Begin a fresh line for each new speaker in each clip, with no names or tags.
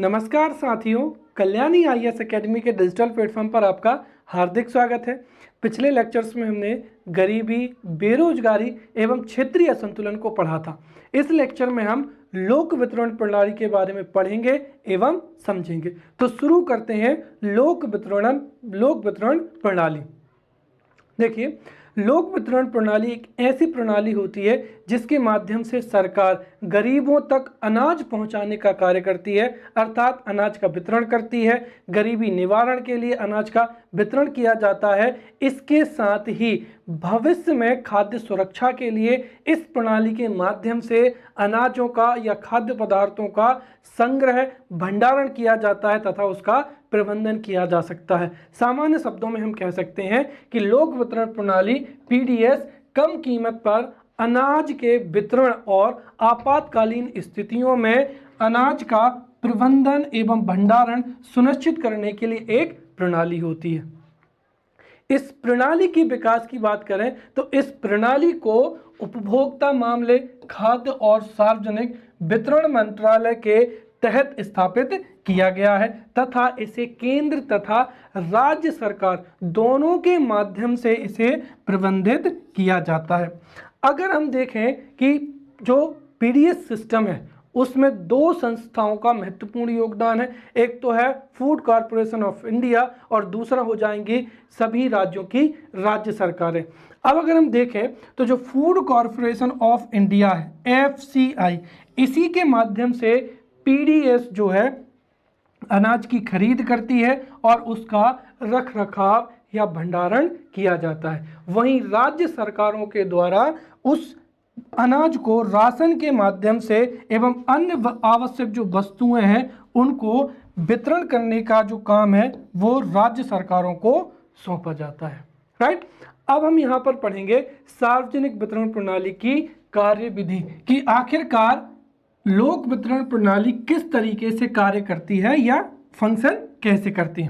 नमस्कार साथियों, Kalyani IAS academy के डिजिटल प्लेटफॉर्म पर आपका हार्दिक स्वागत है। पिछले लेक्चर्स में हमने गरीबी, बेरोजगारी एवं क्षेत्रीय असंतुलन को पढ़ा था। इस लेक्चर में हम लोक वितरण प्रणाली के बारे में पढ़ेंगे एवं समझेंगे। तो शुरू करते हैं लोक वितरण प्रणाली। देखिए, लोक वितरण प्रणाली एक ऐसी प्रणाली होती है जिसके माध्यम से सरकार गरीबों तक अनाज पहुंचाने का कार्य करती है, अर्थात अनाज का वितरण करती है। गरीबी निवारण के लिए अनाज का वितरण किया जाता है। इसके साथ ही भविष्य में खाद्य सुरक्षा के लिए इस प्रणाली के माध्यम से अनाजों का या खाद्य पदार्थों का संग्रह, भंडारण किया जाता है तथा उसका प्रबंधन किया जा सकता है। सामान्य शब्दों में हम कह सकते हैं कि लोक वितरण प्रणाली पीडीएस कम कीमत पर अनाज के वितरण और आपातकालीन स्थितियों में अनाज का प्रबंधन एवं भंडारण सुनिश्चित करने के लिए एक प्रणाली होती है। इस प्रणाली की विकास की बात करें तो इस प्रणाली को उपभोक्ता मामले, खाद्य और सार्वजनिक वितरण मंत्रालय के तहत स्थापित किया गया है तथा इसे केंद्र तथा राज्य सरकार दोनों के माध्यम से इसे प्रबंधित किया जाता है। अगर हम देखें कि जो पीडीएस सिस्टम है उसमें दो संस्थाओं का महत्वपूर्ण योगदान है। एक तो है फूड कॉरपोरेशन ऑफ इंडिया और दूसरा हो जाएंगी सभी राज्यों की राज्य सरकारें। अब अगर हम देखें तो जो फूड कॉरपोरेशन ऑफ इंडिया है एफसीआई, इसी के माध्यम से पीडीएस जो है अनाज की खरीद करती है और उसका रख रखाव या भंडारण किया जाता है। वहीं राज्य सरकारों के द्वारा उस अनाज को राशन के माध्यम से एवं अन्य आवश्यक जो वस्तुएं हैं उनको वितरण करने का जो काम है वो राज्य सरकारों को सौंपा जाता है। राइट। अब हम यहाँ पर पढ़ेंगे सार्वजनिक वितरण प्रणाली की कार्यविधि कि आखिरकार लोक वितरण प्रणाली किस तरीके से कार्य करती है या फंक्शन कैसे करती है।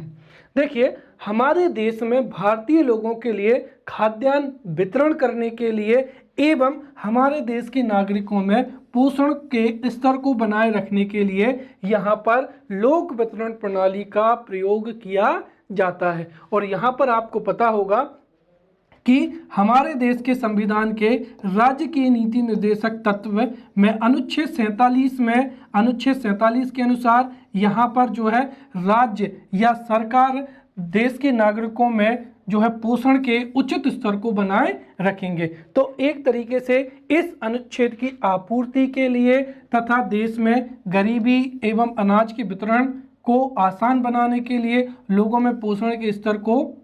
देखिए, हमारे देश में भारतीय लोगों के लिए खाद्यान्न वितरण करने के लिए एवं हमारे देश के नागरिकों में पोषण के स्तर को बनाए रखने के लिए यहाँ पर लोक वितरण प्रणाली का प्रयोग किया जाता है। और यहाँ पर आपको पता होगा कि हमारे देश के संविधान के राज्य के नीति निर्देशक तत्व में अनुच्छेद 47 के अनुसार यहाँ पर जो है राज्य या सरकार देश के नागरिकों में जो है पोषण के उचित स्तर को बनाए रखेंगे। तो एक तरीके से इस अनुच्छेद की आपूर्ति के लिए तथा देश में गरीबी एवं अनाज के वितरण को आसान बनाने के लिए, लोगों में पोषण के स्तर को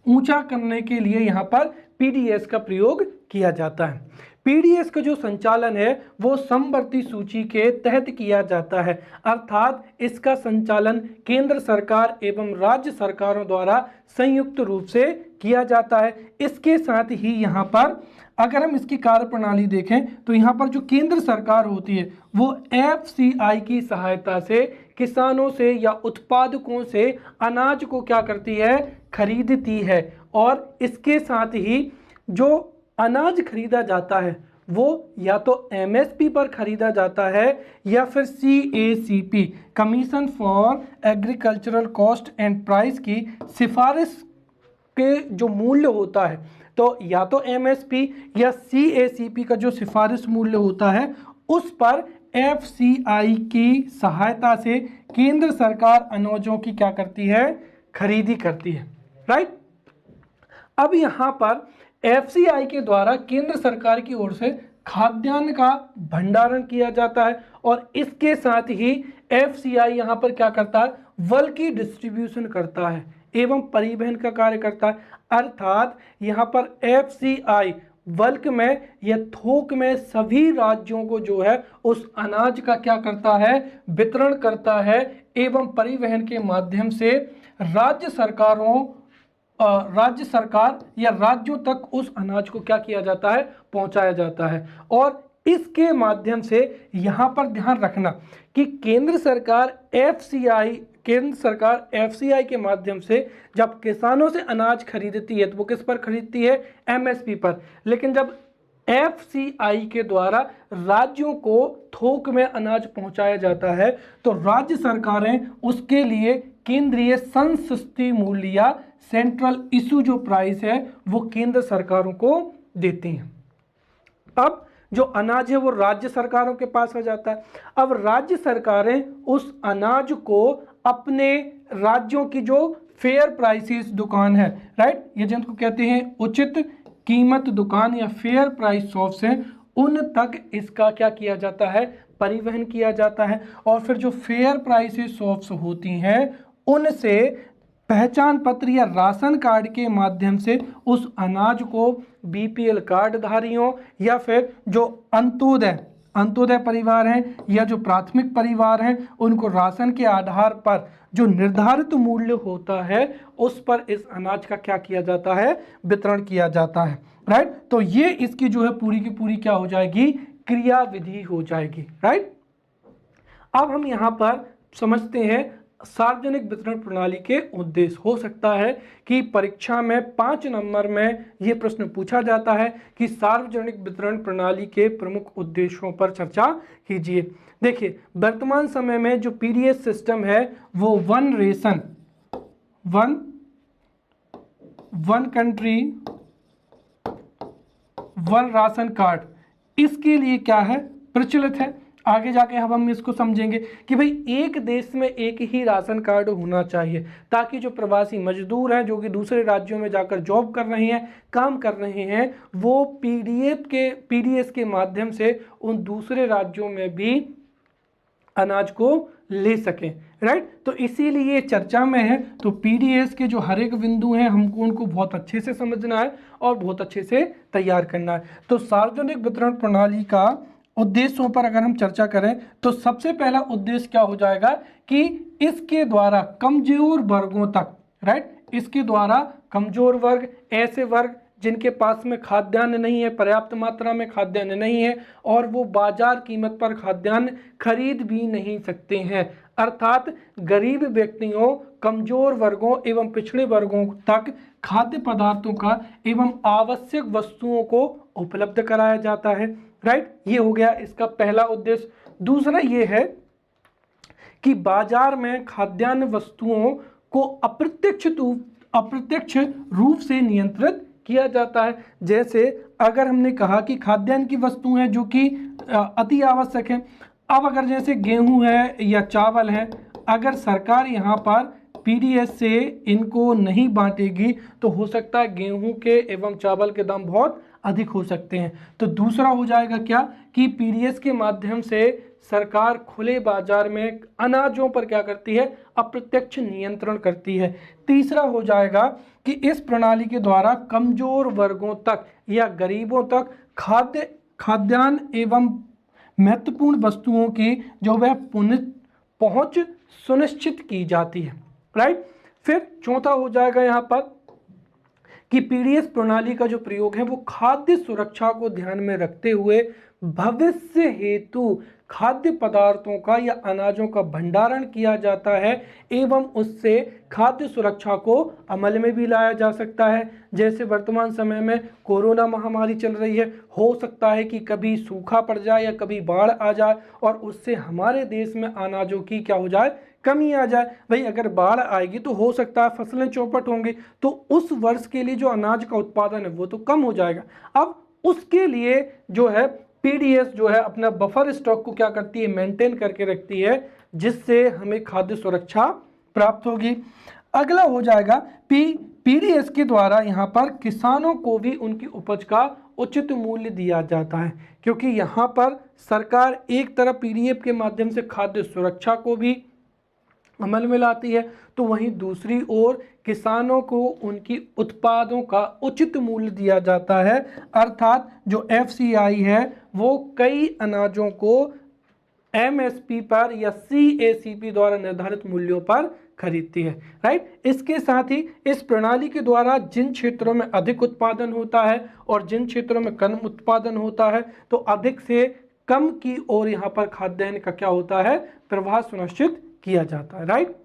ऊंचा करने के लिए यहाँ पर पीडीएस का प्रयोग किया जाता है। पीडीएस का जो संचालन है वो समवर्ती सूची के तहत किया जाता है, अर्थात इसका संचालन केंद्र सरकार एवं राज्य सरकारों द्वारा संयुक्त रूप से किया जाता है। इसके साथ ही यहाँ पर अगर हम इसकी कार्यप्रणाली देखें तो यहाँ पर जो केंद्र सरकार होती है वो एफसीआई की सहायता से किसानों से या उत्पादकों से अनाज को क्या करती है, खरीदती है। और इसके साथ ही जो अनाज खरीदा जाता है वो या तो एमएसपी पर खरीदा जाता है या फिर CACP, commission for agricultural cost and price की सिफारिश के जो मूल्य होता है, तो या तो एमएसपी या सीएसीपी का जो सिफारिश मूल्य होता है उस पर एफसीआई की सहायता से केंद्र सरकार अनाजों की क्या करती है, खरीदी करती है। राइट। अब यहाँ पर एफसीआई के द्वारा केंद्र सरकार की ओर से खाद्यान्न का भंडारण किया जाता है और इसके साथ ही एफसीआई यहाँ पर क्या करता है, बल्क की डिस्ट्रीब्यूशन करता है एवं परिवहन का कार्य करता है। अर्थात यहाँ पर एफसीआई बल्क में या थोक में सभी राज्यों को जो है उस अनाज का क्या करता है, वितरण करता है एवं परिवहन के माध्यम से राज्य सरकार या राज्यों तक उस अनाज को क्या किया जाता है, पहुंचाया जाता है। और इसके माध्यम से यहाँ पर ध्यान रखना कि केंद्र सरकार एफसीआई के माध्यम से जब किसानों से अनाज खरीदती है तो वो किस पर खरीदती है, एमएसपी पर। लेकिन जब एफसीआई के द्वारा राज्यों को थोक में अनाज पहुंचाया जाता है, तो राज्य सरकारें उसके लिए केंद्रीय संसस्ती मूल्य या सेंट्रल इशू जो प्राइस है वो केंद्र सरकारों को देती हैं। अब जो अनाज है वो राज्य सरकारों के पास आ जाता है। अब राज्य सरकारें उस अनाज को अपने राज्यों की जो फेयर प्राइसेस दुकान है, राइट, ये जिनको कहते हैं उचित कीमत दुकान या फेयर प्राइस शॉप्स हैं, उन तक इसका क्या किया जाता है, परिवहन किया जाता है। और फिर जो फेयर प्राइसेस शॉप्स होती हैं उनसे पहचान पत्र या राशन कार्ड के माध्यम से उस अनाज को बीपीएल कार्ड धारियों या फिर जो अंत्योदय परिवार हैं या जो प्राथमिक परिवार हैं उनको राशन के आधार पर जो निर्धारित मूल्य होता है उस पर इस अनाज का क्या किया जाता है, वितरण किया जाता है, राइट। तो ये इसकी जो है पूरी की पूरी क्या हो जाएगी, क्रियाविधि हो जाएगी, राइट। अब हम यहाँ पर समझते हैं सार्वजनिक वितरण प्रणाली के उद्देश्य। हो सकता है कि परीक्षा में 5 नंबर में यह प्रश्न पूछा जाता है कि सार्वजनिक वितरण प्रणाली के प्रमुख उद्देश्यों पर चर्चा कीजिए। देखिए, वर्तमान समय में जो पीडीएस सिस्टम है वो one ration, one country one ration card, इसके लिए क्या है, प्रचलित है। आगे जाके हम इसको समझेंगे कि भाई एक देश में एक ही राशन कार्ड होना चाहिए ताकि जो प्रवासी मजदूर हैं जो कि दूसरे राज्यों में जाकर जॉब कर रहे हैं, काम कर रहे हैं, वो पीडीएस के माध्यम से उन दूसरे राज्यों में भी अनाज को ले सकें, राइट। तो इसीलिए चर्चा में है। तो पीडीएस के जो हर एक बिंदु हैं हमको उनको बहुत अच्छे से समझना है और बहुत अच्छे से तैयार करना है। तो सार्वजनिक वितरण प्रणाली का उद्देश्यों पर अगर हम चर्चा करें तो सबसे पहला उद्देश्य क्या हो जाएगा कि इसके द्वारा कमजोर वर्गों तक, राइट, इसके द्वारा कमजोर वर्ग, ऐसे वर्ग जिनके पास में खाद्यान्न नहीं है, पर्याप्त मात्रा में खाद्यान्न नहीं है और वो बाजार कीमत पर खाद्यान्न खरीद भी नहीं सकते हैं, अर्थात गरीब व्यक्तियों, कमजोर वर्गों एवं पिछड़े वर्गों तक खाद्य पदार्थों का एवं आवश्यक वस्तुओं को उपलब्ध कराया जाता है, राइट। ये हो गया इसका पहला उद्देश्य। दूसरा ये है कि बाजार में खाद्यान्न वस्तुओं को अप्रत्यक्ष रूप से नियंत्रित किया जाता है। जैसे अगर हमने कहा कि खाद्यान्न की वस्तु है जो कि अति आवश्यक है, अब अगर जैसे गेहूं है या चावल है, अगर सरकार यहाँ पर पीडीएस से इनको नहीं बांटेगी तो हो सकता है गेहूं के एवं चावल के दाम बहुत अधिक हो सकते हैं। तो दूसरा हो जाएगा क्या कि पीडीएस के माध्यम से सरकार खुले बाजार में अनाजों पर क्या करती है, अप्रत्यक्ष नियंत्रण करती है। तीसरा हो जाएगा कि इस प्रणाली के द्वारा कमजोर वर्गों तक या गरीबों तक खाद्यान्न एवं महत्वपूर्ण वस्तुओं की जो वह पहुंच सुनिश्चित की जाती है, राइट। फिर चौथा हो जाएगा यहाँ पर कि पीडीएस प्रणाली का जो प्रयोग है वो खाद्य सुरक्षा को ध्यान में रखते हुए भविष्य हेतु खाद्य पदार्थों का या अनाजों का भंडारण किया जाता है एवं उससे खाद्य सुरक्षा को अमल में भी लाया जा सकता है। जैसे वर्तमान समय में कोरोना महामारी चल रही है, हो सकता है कि कभी सूखा पड़ जाए या कभी बाढ़ आ जाए और उससे हमारे देश में अनाजों की क्या हो जाए, कमी आ जाए। भाई अगर बाढ़ आएगी तो हो सकता है फसलें चौपट होंगी, तो उस वर्ष के लिए जो अनाज का उत्पादन है वो तो कम हो जाएगा। अब उसके लिए जो है पीडीएस जो है अपना बफर स्टॉक को क्या करती है, मेंटेन करके रखती है, जिससे हमें खाद्य सुरक्षा प्राप्त होगी। अगला हो जाएगा पीडीएस के द्वारा यहाँ पर किसानों को भी उनकी उपज का उचित मूल्य दिया जाता है, क्योंकि यहाँ पर सरकार एक तरफ पीडीएस के माध्यम से खाद्य सुरक्षा को भी अमल में लाती है, तो वहीं दूसरी ओर किसानों को उनकी उत्पादों का उचित मूल्य दिया जाता है, अर्थात जो एफसीआई है वो कई अनाजों को एमएसपी पर या सीएसीपी द्वारा निर्धारित मूल्यों पर खरीदती है, राइट। इसके साथ ही इस प्रणाली के द्वारा जिन क्षेत्रों में अधिक उत्पादन होता है और जिन क्षेत्रों में कम उत्पादन होता है तो अधिक से कम की ओर यहाँ पर खाद्यान्न का क्या होता है, प्रवाह सुनिश्चित किया जाता है, राइट।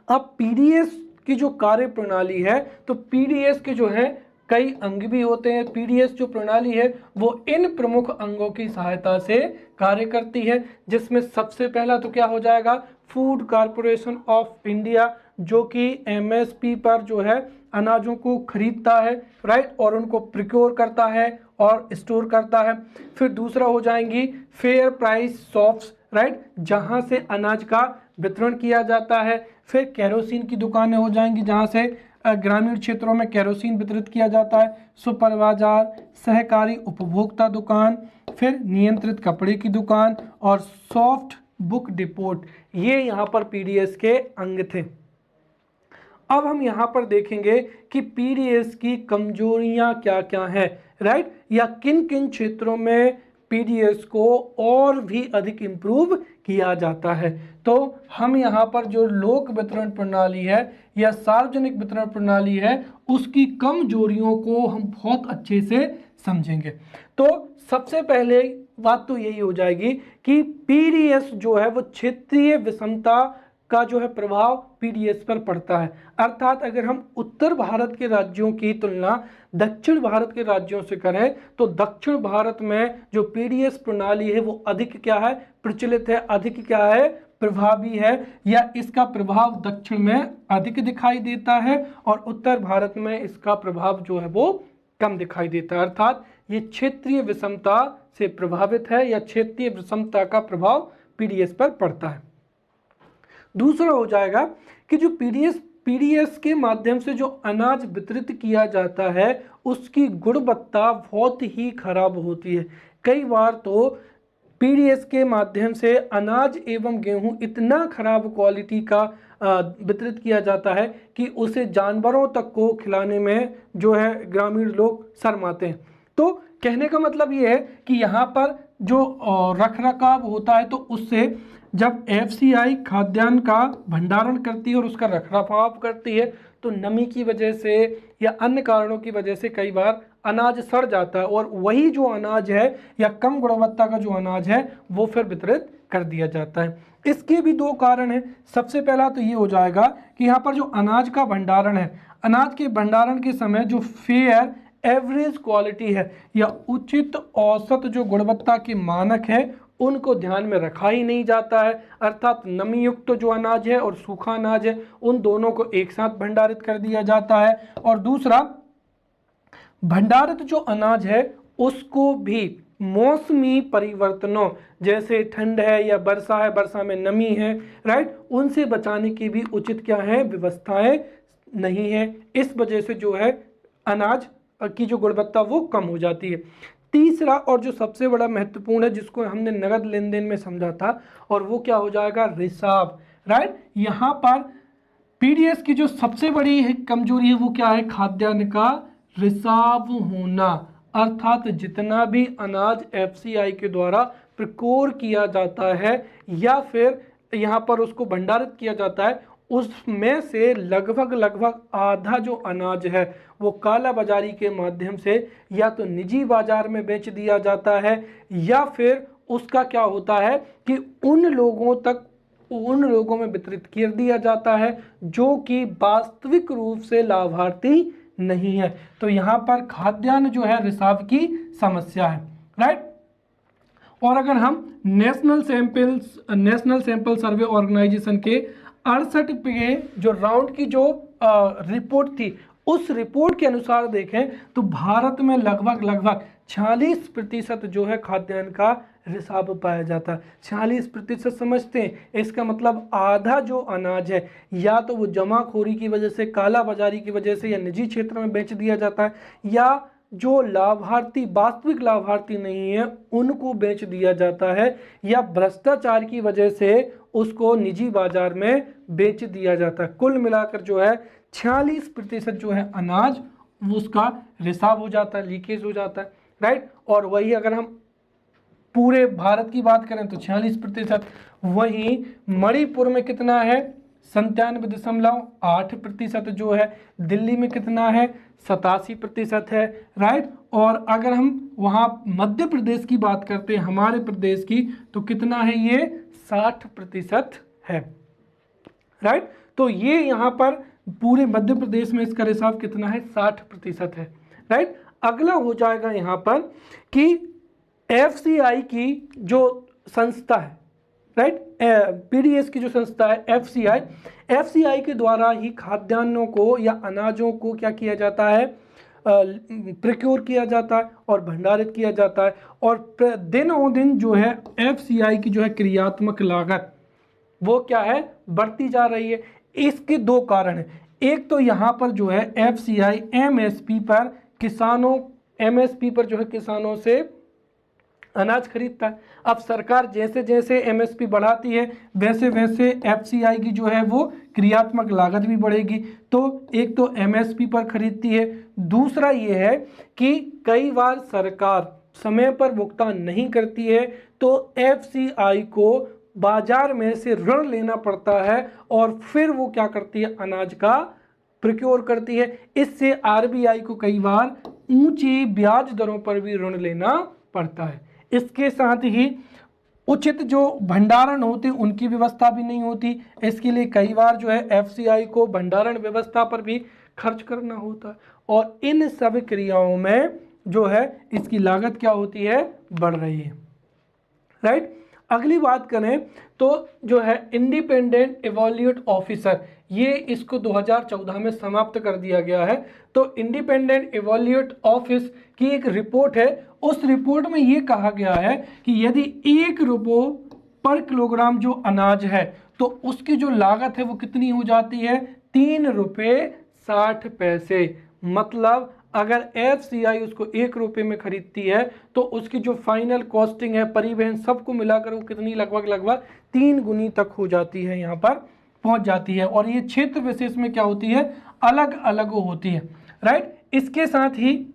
अब पीडीएस की जो कार्य प्रणाली है, तो पीडीएस के जो है कई अंग भी होते हैं। पीडीएस जो प्रणाली है वो इन प्रमुख अंगों की सहायता से कार्य करती है, जिसमें सबसे पहला तो क्या हो जाएगा, फूड कॉरपोरेशन ऑफ इंडिया, जो कि एमएसपी पर जो है अनाजों को खरीदता है, राइट, और उनको प्रिक्योर करता है और स्टोर करता है। फिर दूसरा हो जाएंगी फेयर प्राइस शॉप्स, राइट, जहां से अनाज का वितरण किया जाता है। फिर केरोसिन की दुकानें हो जाएंगी, जहां से ग्रामीण क्षेत्रों में केरोसिन वितरित किया जाता है। सुपर बाजार, सहकारी उपभोक्ता दुकान, फिर नियंत्रित कपड़े की दुकान और सॉफ्ट बुक डिपोट, ये यहाँ पर पीडीएस के अंग थे। अब हम यहाँ पर देखेंगे कि पीडीएस की कमजोरियां क्या क्या हैं, राइट, या किन किन क्षेत्रों में पीडीएस को और भी अधिक इम्प्रूव किया जाता है। तो हम यहाँ पर जो लोक वितरण प्रणाली है या सार्वजनिक वितरण प्रणाली है, उसकी कमजोरियों को हम बहुत अच्छे से समझेंगे। तो सबसे पहले बात तो यही हो जाएगी कि पीडीएस जो है वो क्षेत्रीय विषमता का जो है प्रभाव पीडीएस पर पड़ता है। अर्थात अगर हम उत्तर भारत के राज्यों की तुलना दक्षिण भारत के राज्यों से करें तो दक्षिण भारत में जो पीडीएस प्रणाली है वो अधिक क्या है, प्रचलित है, अधिक क्या है, प्रभावी है, या इसका प्रभाव दक्षिण में अधिक दिखाई देता है और उत्तर भारत में इसका प्रभाव जो है वो कम दिखाई देता है। अर्थात ये क्षेत्रीय विषमता से प्रभावित है या क्षेत्रीय विषमता का प्रभाव पीडीएस पर पड़ता है। दूसरा हो जाएगा कि जो पीडीएस के माध्यम से जो अनाज वितरित किया जाता है उसकी गुणवत्ता बहुत ही खराब होती है। कई बार तो पीडीएस के माध्यम से अनाज एवं गेहूं इतना खराब क्वालिटी का वितरित किया जाता है कि उसे जानवरों तक को खिलाने में जो है ग्रामीण लोग शर्माते हैं। तो कहने का मतलब ये है कि यहाँ पर जो रखरखाव होता है तो उससे जब एफसीआई खाद्यान्न का भंडारण करती है और उसका रखरखाव करती है तो नमी की वजह से या अन्य कारणों की वजह से कई बार अनाज सड़ जाता है और वही जो अनाज है या कम गुणवत्ता का जो अनाज है वो फिर वितरित कर दिया जाता है। इसके भी दो कारण हैं। सबसे पहला तो ये हो जाएगा कि यहाँ पर जो अनाज का भंडारण है, अनाज के भंडारण के समय जो फेयर एवरेज क्वालिटी है या उचित औसत जो गुणवत्ता के मानक है उनको ध्यान में रखा ही नहीं जाता है। अर्थात नमी युक्त जो अनाज है और सूखा अनाज है उन दोनों को एक साथ भंडारित कर दिया जाता है। और दूसरा, भंडारित जो अनाज है उसको भी मौसमी परिवर्तनों जैसे ठंड है या वर्षा है, वर्षा में नमी है, राइट, उनसे बचाने की भी उचित क्या है, व्यवस्थाएं नहीं है। इस वजह से जो है अनाज की जो गुणवत्ता वो कम हो जाती है। तीसरा और जो सबसे बड़ा महत्वपूर्ण है जिसको हमने नगद लेन देन में समझा था और वो क्या हो जाएगा, रिसाव, राइट। यहाँ पर पीडीएस की जो सबसे बड़ी कमजोरी है वो क्या है, खाद्यान्न का रिसाव होना। अर्थात जितना भी अनाज एफसीआई के द्वारा प्रक्योर किया जाता है या फिर यहाँ पर उसको भंडारित किया जाता है उसमें से लगभग आधा जो अनाज है वो काला बाजारी के माध्यम से या तो निजी बाजार में बेच दिया जाता है या फिर उसका क्या होता है कि उन लोगों में वितरित कर दिया जाता है जो कि वास्तविक रूप से लाभार्थी नहीं है। तो यहाँ पर खाद्यान्न जो है रिसाव की समस्या है, राइट। और अगर हम नेशनल सैंपल सर्वे ऑर्गेनाइजेशन के 68 पे जो राउंड की जो रिपोर्ट थी उस रिपोर्ट के अनुसार देखें तो भारत में लगभग 46% जो है खाद्यान्न का रिसाव पाया जाता है। 46% समझते हैं, इसका मतलब आधा जो अनाज है या तो वो जमाखोरी की वजह से, काला बाजारी की वजह से या निजी क्षेत्र में बेच दिया जाता है या जो लाभार्थी वास्तविक लाभार्थी नहीं है उनको बेच दिया जाता है या भ्रष्टाचार की वजह से उसको निजी बाजार में बेच दिया जाता है। कुल मिलाकर जो है 46% जो है अनाज उसका रिसाव हो जाता है, लीकेज हो जाता है, राइट। और वही अगर हम पूरे भारत की बात करें तो 46%, वहीं मणिपुर में कितना है 97.8% जो है, दिल्ली में कितना है 87% है, राइट। और अगर हम वहाँ मध्य प्रदेश की बात करते हैं हमारे प्रदेश की तो कितना है ये 60% है, राइट। तो ये यहाँ पर पूरे मध्य प्रदेश में इसका रिसाव कितना है 60% है, राइट। अगला हो जाएगा यहाँ पर कि एफसीआई की जो संस्था है, राइट, पीडीएस की जो संस्था है एफसीआई के द्वारा ही खाद्यान्नों को या अनाजों को क्या किया जाता है, प्रिक्योर किया जाता है और भंडारित किया जाता है। और दिनों दिन जो है एफसीआई की जो है क्रियात्मक लागत वो क्या है, बढ़ती जा रही है। इसके दो कारण हैं। एक तो यहाँ पर जो है एफसीआई एमएसपी पर जो है किसानों से अनाज खरीदता है। अब सरकार जैसे जैसे एमएसपी बढ़ाती है वैसे वैसे एफसीआई की जो है वो क्रियात्मक लागत भी बढ़ेगी। तो एक तो एमएसपी पर खरीदती है, दूसरा ये है कि कई बार सरकार समय पर भुगतान नहीं करती है तो एफसीआई को बाजार में से ऋण लेना पड़ता है और फिर वो क्या करती है, अनाज का प्रिक्योर करती है। इससे आरबीआई को कई बार ऊंची ब्याज दरों पर भी ऋण लेना पड़ता है। इसके साथ ही उचित जो भंडारण होते उनकी व्यवस्था भी नहीं होती। इसके लिए कई बार जो है एफसीआई को भंडारण व्यवस्था पर भी खर्च करना होता है और इन सब क्रियाओं में जो है इसकी लागत क्या होती है, बढ़ रही है, राइट। अगली बात करें तो जो है इंडिपेंडेंट इवैल्यूएट ऑफिसर, ये इसको 2014 में समाप्त कर दिया गया है। तो इंडिपेंडेंट इवैल्यूएट ऑफिस की एक रिपोर्ट है, उस रिपोर्ट में ये कहा गया है कि यदि 1 रुपये पर किलोग्राम जो अनाज है तो उसकी जो लागत है वो कितनी हो जाती है, 3 रुपये 60 पैसे। मतलब अगर एफसीआई उसको 1 रुपये में खरीदती है तो उसकी जो फाइनल कॉस्टिंग है, परिवहन सबको मिलाकर वो कितनी, लगभग 3 गुनी तक हो जाती है, यहाँ पर पहुंच जाती है। और ये क्षेत्र विशेष में क्या होती है, अलग अलग होती है, राइट। इसके साथ ही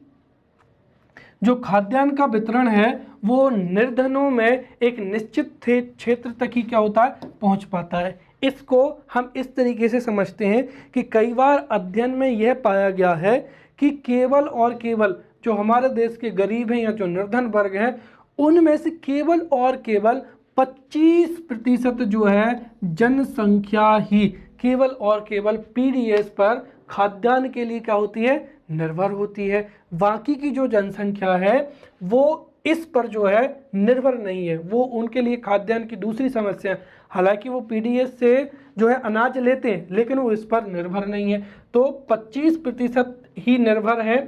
जो खाद्यान्न का वितरण है वो निर्धनों में एक निश्चित क्षेत्र तक ही क्या होता है, पहुंच पाता है। इसको हम इस तरीके से समझते हैं कि कई बार अध्ययन में यह पाया गया है कि केवल और केवल जो हमारे देश के गरीब हैं या जो निर्धन वर्ग हैं उनमें से केवल और केवल 25% जो है जनसंख्या ही केवल और केवल पीडीएस पर खाद्यान्न के लिए क्या होती है, निर्भर होती है। बाकी की जो जनसंख्या है वो इस पर जो है निर्भर नहीं है, वो उनके लिए खाद्यान्न की दूसरी समस्या है। हालांकि वो पीडीएस से जो है अनाज लेते हैं लेकिन वो इस पर निर्भर नहीं है। तो 25% ही निर्भर है।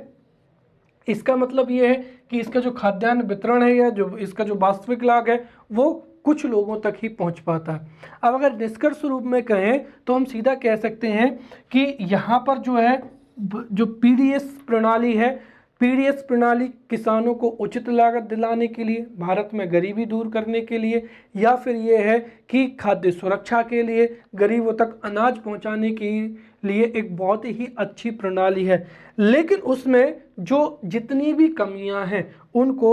इसका मतलब ये है कि इसका जो खाद्यान्न वितरण है या जो इसका जो वास्तविक लाभ है वो कुछ लोगों तक ही पहुंच पाता है। अब अगर निष्कर्ष रूप में कहें तो हम सीधा कह सकते हैं कि यहाँ पर जो है जो पीडीएस प्रणाली है, पीडीएस प्रणाली किसानों को उचित लागत दिलाने के लिए, भारत में गरीबी दूर करने के लिए, या फिर ये है कि खाद्य सुरक्षा के लिए, गरीबों तक अनाज पहुंचाने के लिए एक बहुत ही अच्छी प्रणाली है। लेकिन उसमें जो जितनी भी कमियां हैं उनको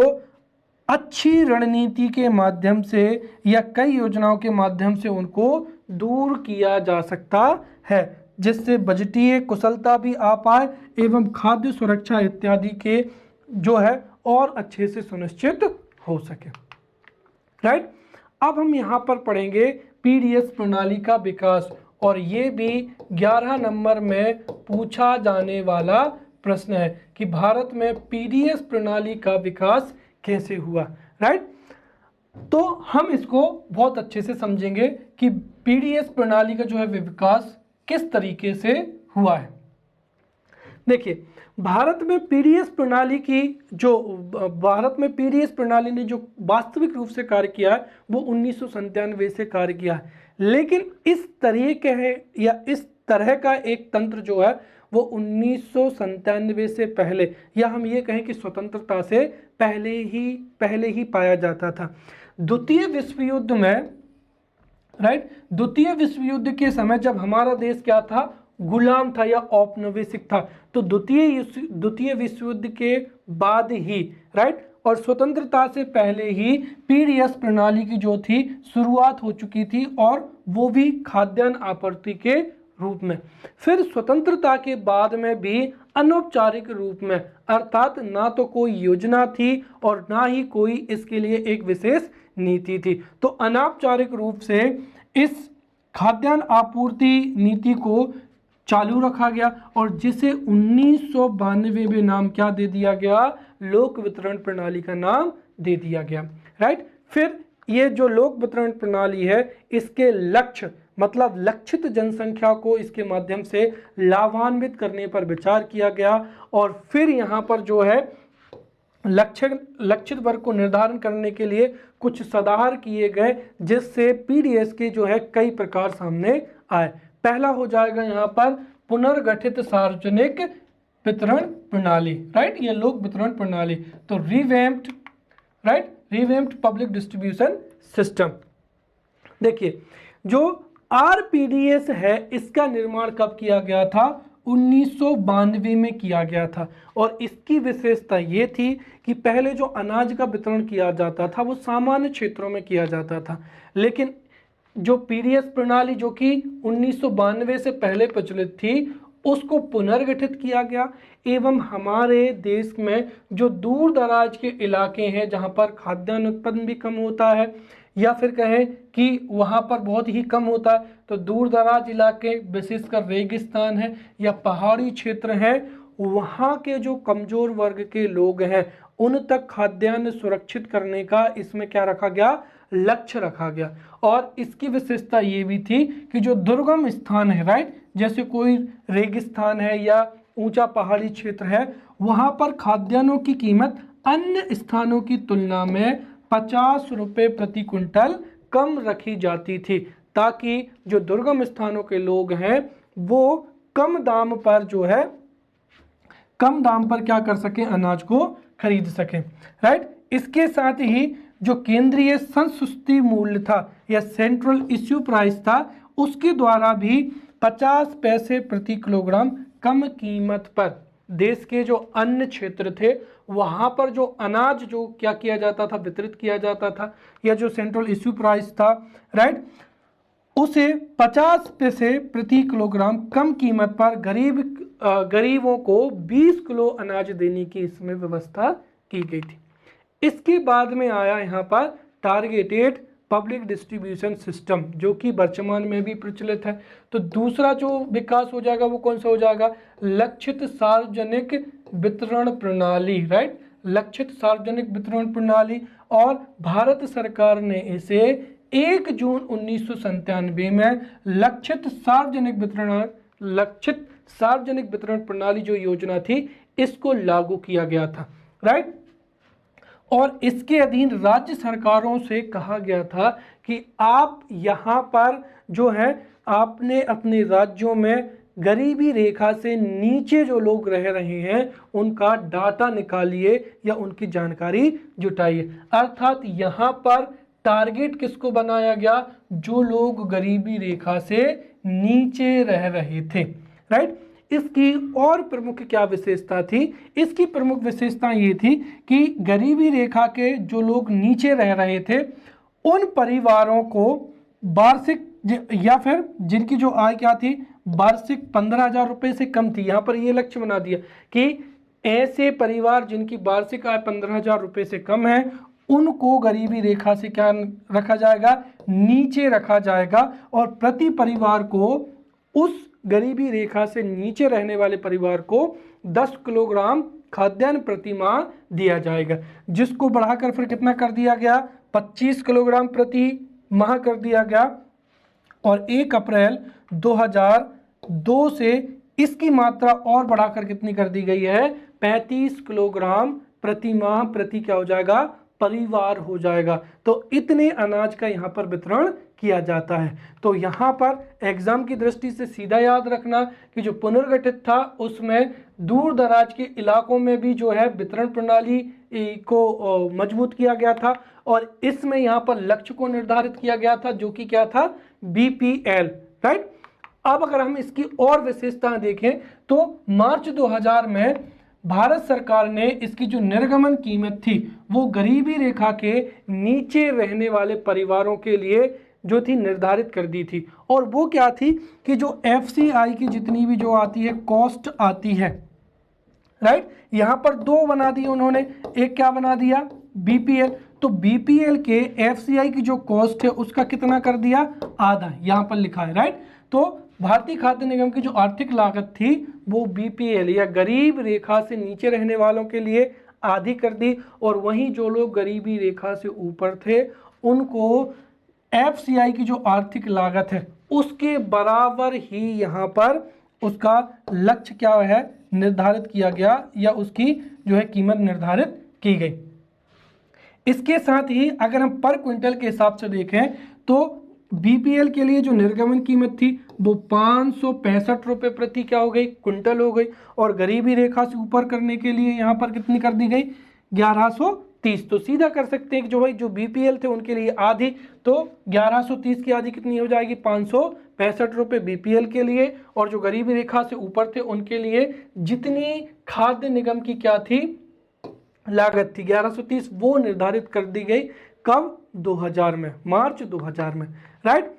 अच्छी रणनीति के माध्यम से या कई योजनाओं के माध्यम से उनको दूर किया जा सकता है, जिससे बजटीय कुशलता भी आ पाए एवं खाद्य सुरक्षा इत्यादि के जो है और अच्छे से सुनिश्चित हो सके, राइट। अब हम यहाँ पर पढ़ेंगे पीडीएस प्रणाली का विकास, और ये भी 11 नंबर में पूछा जाने वाला प्रश्न है कि भारत में पीडीएस प्रणाली का विकास कैसे हुआ, राइट। तो हम इसको बहुत अच्छे से समझेंगे कि पीडीएस प्रणाली का जो है विकास किस तरीके से हुआ है। देखिए, भारत में पीडीएस प्रणाली ने जो वास्तविक रूप से कार्य किया है वो 1997 से कार्य किया है। लेकिन इस तरह का एक तंत्र जो है वो 1997 से पहले, या हम ये कहें कि स्वतंत्रता से पहले ही पाया जाता था। द्वितीय विश्व युद्ध में, राइट, द्वितीय विश्व युद्ध के समय जब हमारा देश क्या था, गुलाम था या औपनिवेशिक था, तो द्वितीय विश्व युद्ध के बाद ही, राइट, और स्वतंत्रता से पहले ही पीडीएस प्रणाली की जो थी शुरुआत हो चुकी थी, और वो भी खाद्यान्न आपूर्ति के रूप में। फिर स्वतंत्रता के बाद में भी अनौपचारिक रूप में, अर्थात ना तो कोई योजना थी और ना ही कोई इसके लिए एक विशेष नीति थी। तो अनौपचारिक रूप से इस खाद्यान्न आपूर्ति नीति को चालू रखा गया और जिसे 1992 में नाम क्या दे दिया गया, लोक वितरण प्रणाली का नाम दे दिया गया। राइट। फिर ये जो लोक वितरण प्रणाली है, इसके लक्ष्य मतलब लक्षित जनसंख्या को इसके माध्यम से लाभान्वित करने पर विचार किया गया और फिर यहाँ पर जो है लक्षित वर्ग को निर्धारण करने के लिए कुछ सुधार किए गए, जिससे पीडीएस के जो है कई प्रकार सामने आए। पहला हो जाएगा यहाँ पर पुनर्गठित सार्वजनिक वितरण प्रणाली। राइट, ये लोक वितरण प्रणाली। तो revamped, right, revamped public distribution system. देखिए जो आरपीडीएस है इसका निर्माण कब किया गया था, 1992 में किया गया था और इसकी विशेषता ये थी कि पहले जो अनाज का वितरण किया जाता था वो सामान्य क्षेत्रों में किया जाता था, लेकिन जो पीडीएस प्रणाली जो कि 1992 से पहले प्रचलित थी उसको पुनर्गठित किया गया एवं हमारे देश में जो दूर दराज के इलाके हैं जहां पर खाद्यान्न उत्पादन भी कम होता है या फिर कहें कि वहाँ पर बहुत ही कम होता है, तो दूर दराज इलाके विशेषकर रेगिस्तान है या पहाड़ी क्षेत्र हैं, वहाँ के जो कमज़ोर वर्ग के लोग हैं उन तक खाद्यान्न सुरक्षित करने का इसमें क्या रखा गया, लक्ष्य रखा गया। और इसकी विशेषता ये भी थी कि जो दुर्गम स्थान है, राइट, जैसे कोई रेगिस्तान है या ऊंचा पहाड़ी क्षेत्र है, वहाँ पर खाद्यान्नों की कीमत अन्य स्थानों की तुलना में 50 रुपये प्रति क्विंटल कम रखी जाती थी, ताकि जो दुर्गम स्थानों के लोग हैं वो कम दाम पर जो है कम दाम पर क्या कर सकें, अनाज को खरीद सकें। राइट। इसके साथ ही जो केंद्रीय संसूची मूल्य था या सेंट्रल इश्यू प्राइस था, उसके द्वारा भी 50 पैसे प्रति किलोग्राम कम कीमत पर देश के जो अन्य क्षेत्र थे वहाँ पर जो अनाज जो क्या किया जाता था, वितरित किया जाता था, या जो सेंट्रल इश्यू प्राइस था, राइट, उसे 50 पैसे प्रति किलोग्राम कम कीमत पर गरीबों को 20 किलो अनाज देने की इसमें व्यवस्था की गई थी। इसके बाद में आया यहाँ पर टारगेटेड पब्लिक डिस्ट्रीब्यूशन सिस्टम, जो कि वर्तमान में भी प्रचलित है। तो दूसरा जो विकास हो जाएगा वो कौन सा हो जाएगा, लक्षित सार्वजनिक वितरण प्रणाली। राइट, लक्षित सार्वजनिक वितरण प्रणाली। और भारत सरकार ने इसे 1 जून 1997 में लक्षित सार्वजनिक वितरण प्रणाली जो योजना थी इसको लागू किया गया था। राइट। और इसके अधीन राज्य सरकारों से कहा गया था कि आप यहाँ पर जो है आपने अपने राज्यों में गरीबी रेखा से नीचे जो लोग रह रहे हैं उनका डाटा निकालिए या उनकी जानकारी जुटाइए। अर्थात यहाँ पर टारगेट किसको बनाया गया, जो लोग गरीबी रेखा से नीचे रह रहे थे। राइट। इसकी और प्रमुख क्या विशेषता थी, इसकी प्रमुख विशेषता ये थी कि गरीबी रेखा के जो लोग नीचे रह रहे थे उन परिवारों को वार्षिक या फिर जिनकी जो आय क्या थी, वार्षिक 15,000 रुपये से कम थी। यहाँ पर ये लक्ष्य बना दिया कि ऐसे परिवार जिनकी वार्षिक आय 15,000 रुपये से कम है उनको गरीबी रेखा से क्या रखा जाएगा, नीचे रखा जाएगा। और प्रति परिवार को उस गरीबी रेखा से नीचे रहने वाले परिवार को 10 किलोग्राम खाद्यान्न प्रति माह दिया जाएगा, जिसको बढ़ाकर फिर कितना कर दिया गया, 25 किलोग्राम प्रति माह कर दिया गया। और 1 अप्रैल 2002 से इसकी मात्रा और बढ़ाकर कितनी कर दी गई है, 35 किलोग्राम प्रति माह प्रति क्या हो जाएगा, परिवार हो जाएगा। तो इतने अनाज का यहाँ पर वितरण किया जाता है। तो यहाँ पर एग्जाम की दृष्टि से सीधा याद रखना कि जो पुनर्गठित था उसमें दूर दराज के इलाकों में भी जो है वितरण प्रणाली को मजबूत किया गया था और इसमें यहाँ पर लक्ष्य को निर्धारित किया गया था जो कि क्या था, बीपीएल। राइट। अब अगर हम इसकी और विशेषताएं देखें तो मार्च 2000 में भारत सरकार ने इसकी जो निर्गमन कीमत थी वो गरीबी रेखा के नीचे रहने वाले परिवारों के लिए जो थी निर्धारित कर दी थी। और वो क्या थी कि जो एफसीआई की जितनी भी जो आती है कॉस्ट आती है, राइट, यहाँ पर 2 बना दिए उन्होंने, एक क्या बना दिया, बीपीएल। तो बीपीएल के एफसीआई की जो कॉस्ट है उसका कितना कर दिया, आधा, यहाँ पर लिखा है। राइट। तो भारतीय खाद्य निगम की जो आर्थिक लागत थी वो बीपीएल या गरीब रेखा से नीचे रहने वालों के लिए आधी कर दी, और वहीं जो लोग गरीबी रेखा से ऊपर थे उनको एफसीआई की जो आर्थिक लागत है उसके बराबर ही यहाँ पर उसका लक्ष्य क्या है निर्धारित किया गया, या उसकी जो है कीमत निर्धारित की गई। इसके साथ ही अगर हम पर क्विंटल के हिसाब से देखें तो बीपीएल के लिए जो निर्गमन कीमत थी वो 565 रुपये प्रति क्या हो गई क्विंटल हो गई, और गरीबी रेखा से ऊपर करने के लिए यहाँ पर कितनी कर दी गई 1130। तो सीधा कर सकते हैं कि जो भाई जो बीपीएल थे उनके लिए आधी, तो 1130 की आधी कितनी हो जाएगी 565 रुपये बीपीएल के लिए, और जो गरीबी रेखा से ऊपर थे उनके लिए जितनी खाद्य निगम की क्या थी लागत थी 1130 वो निर्धारित कर दी गई कब 2000 में, मार्च 2000 में, राइट।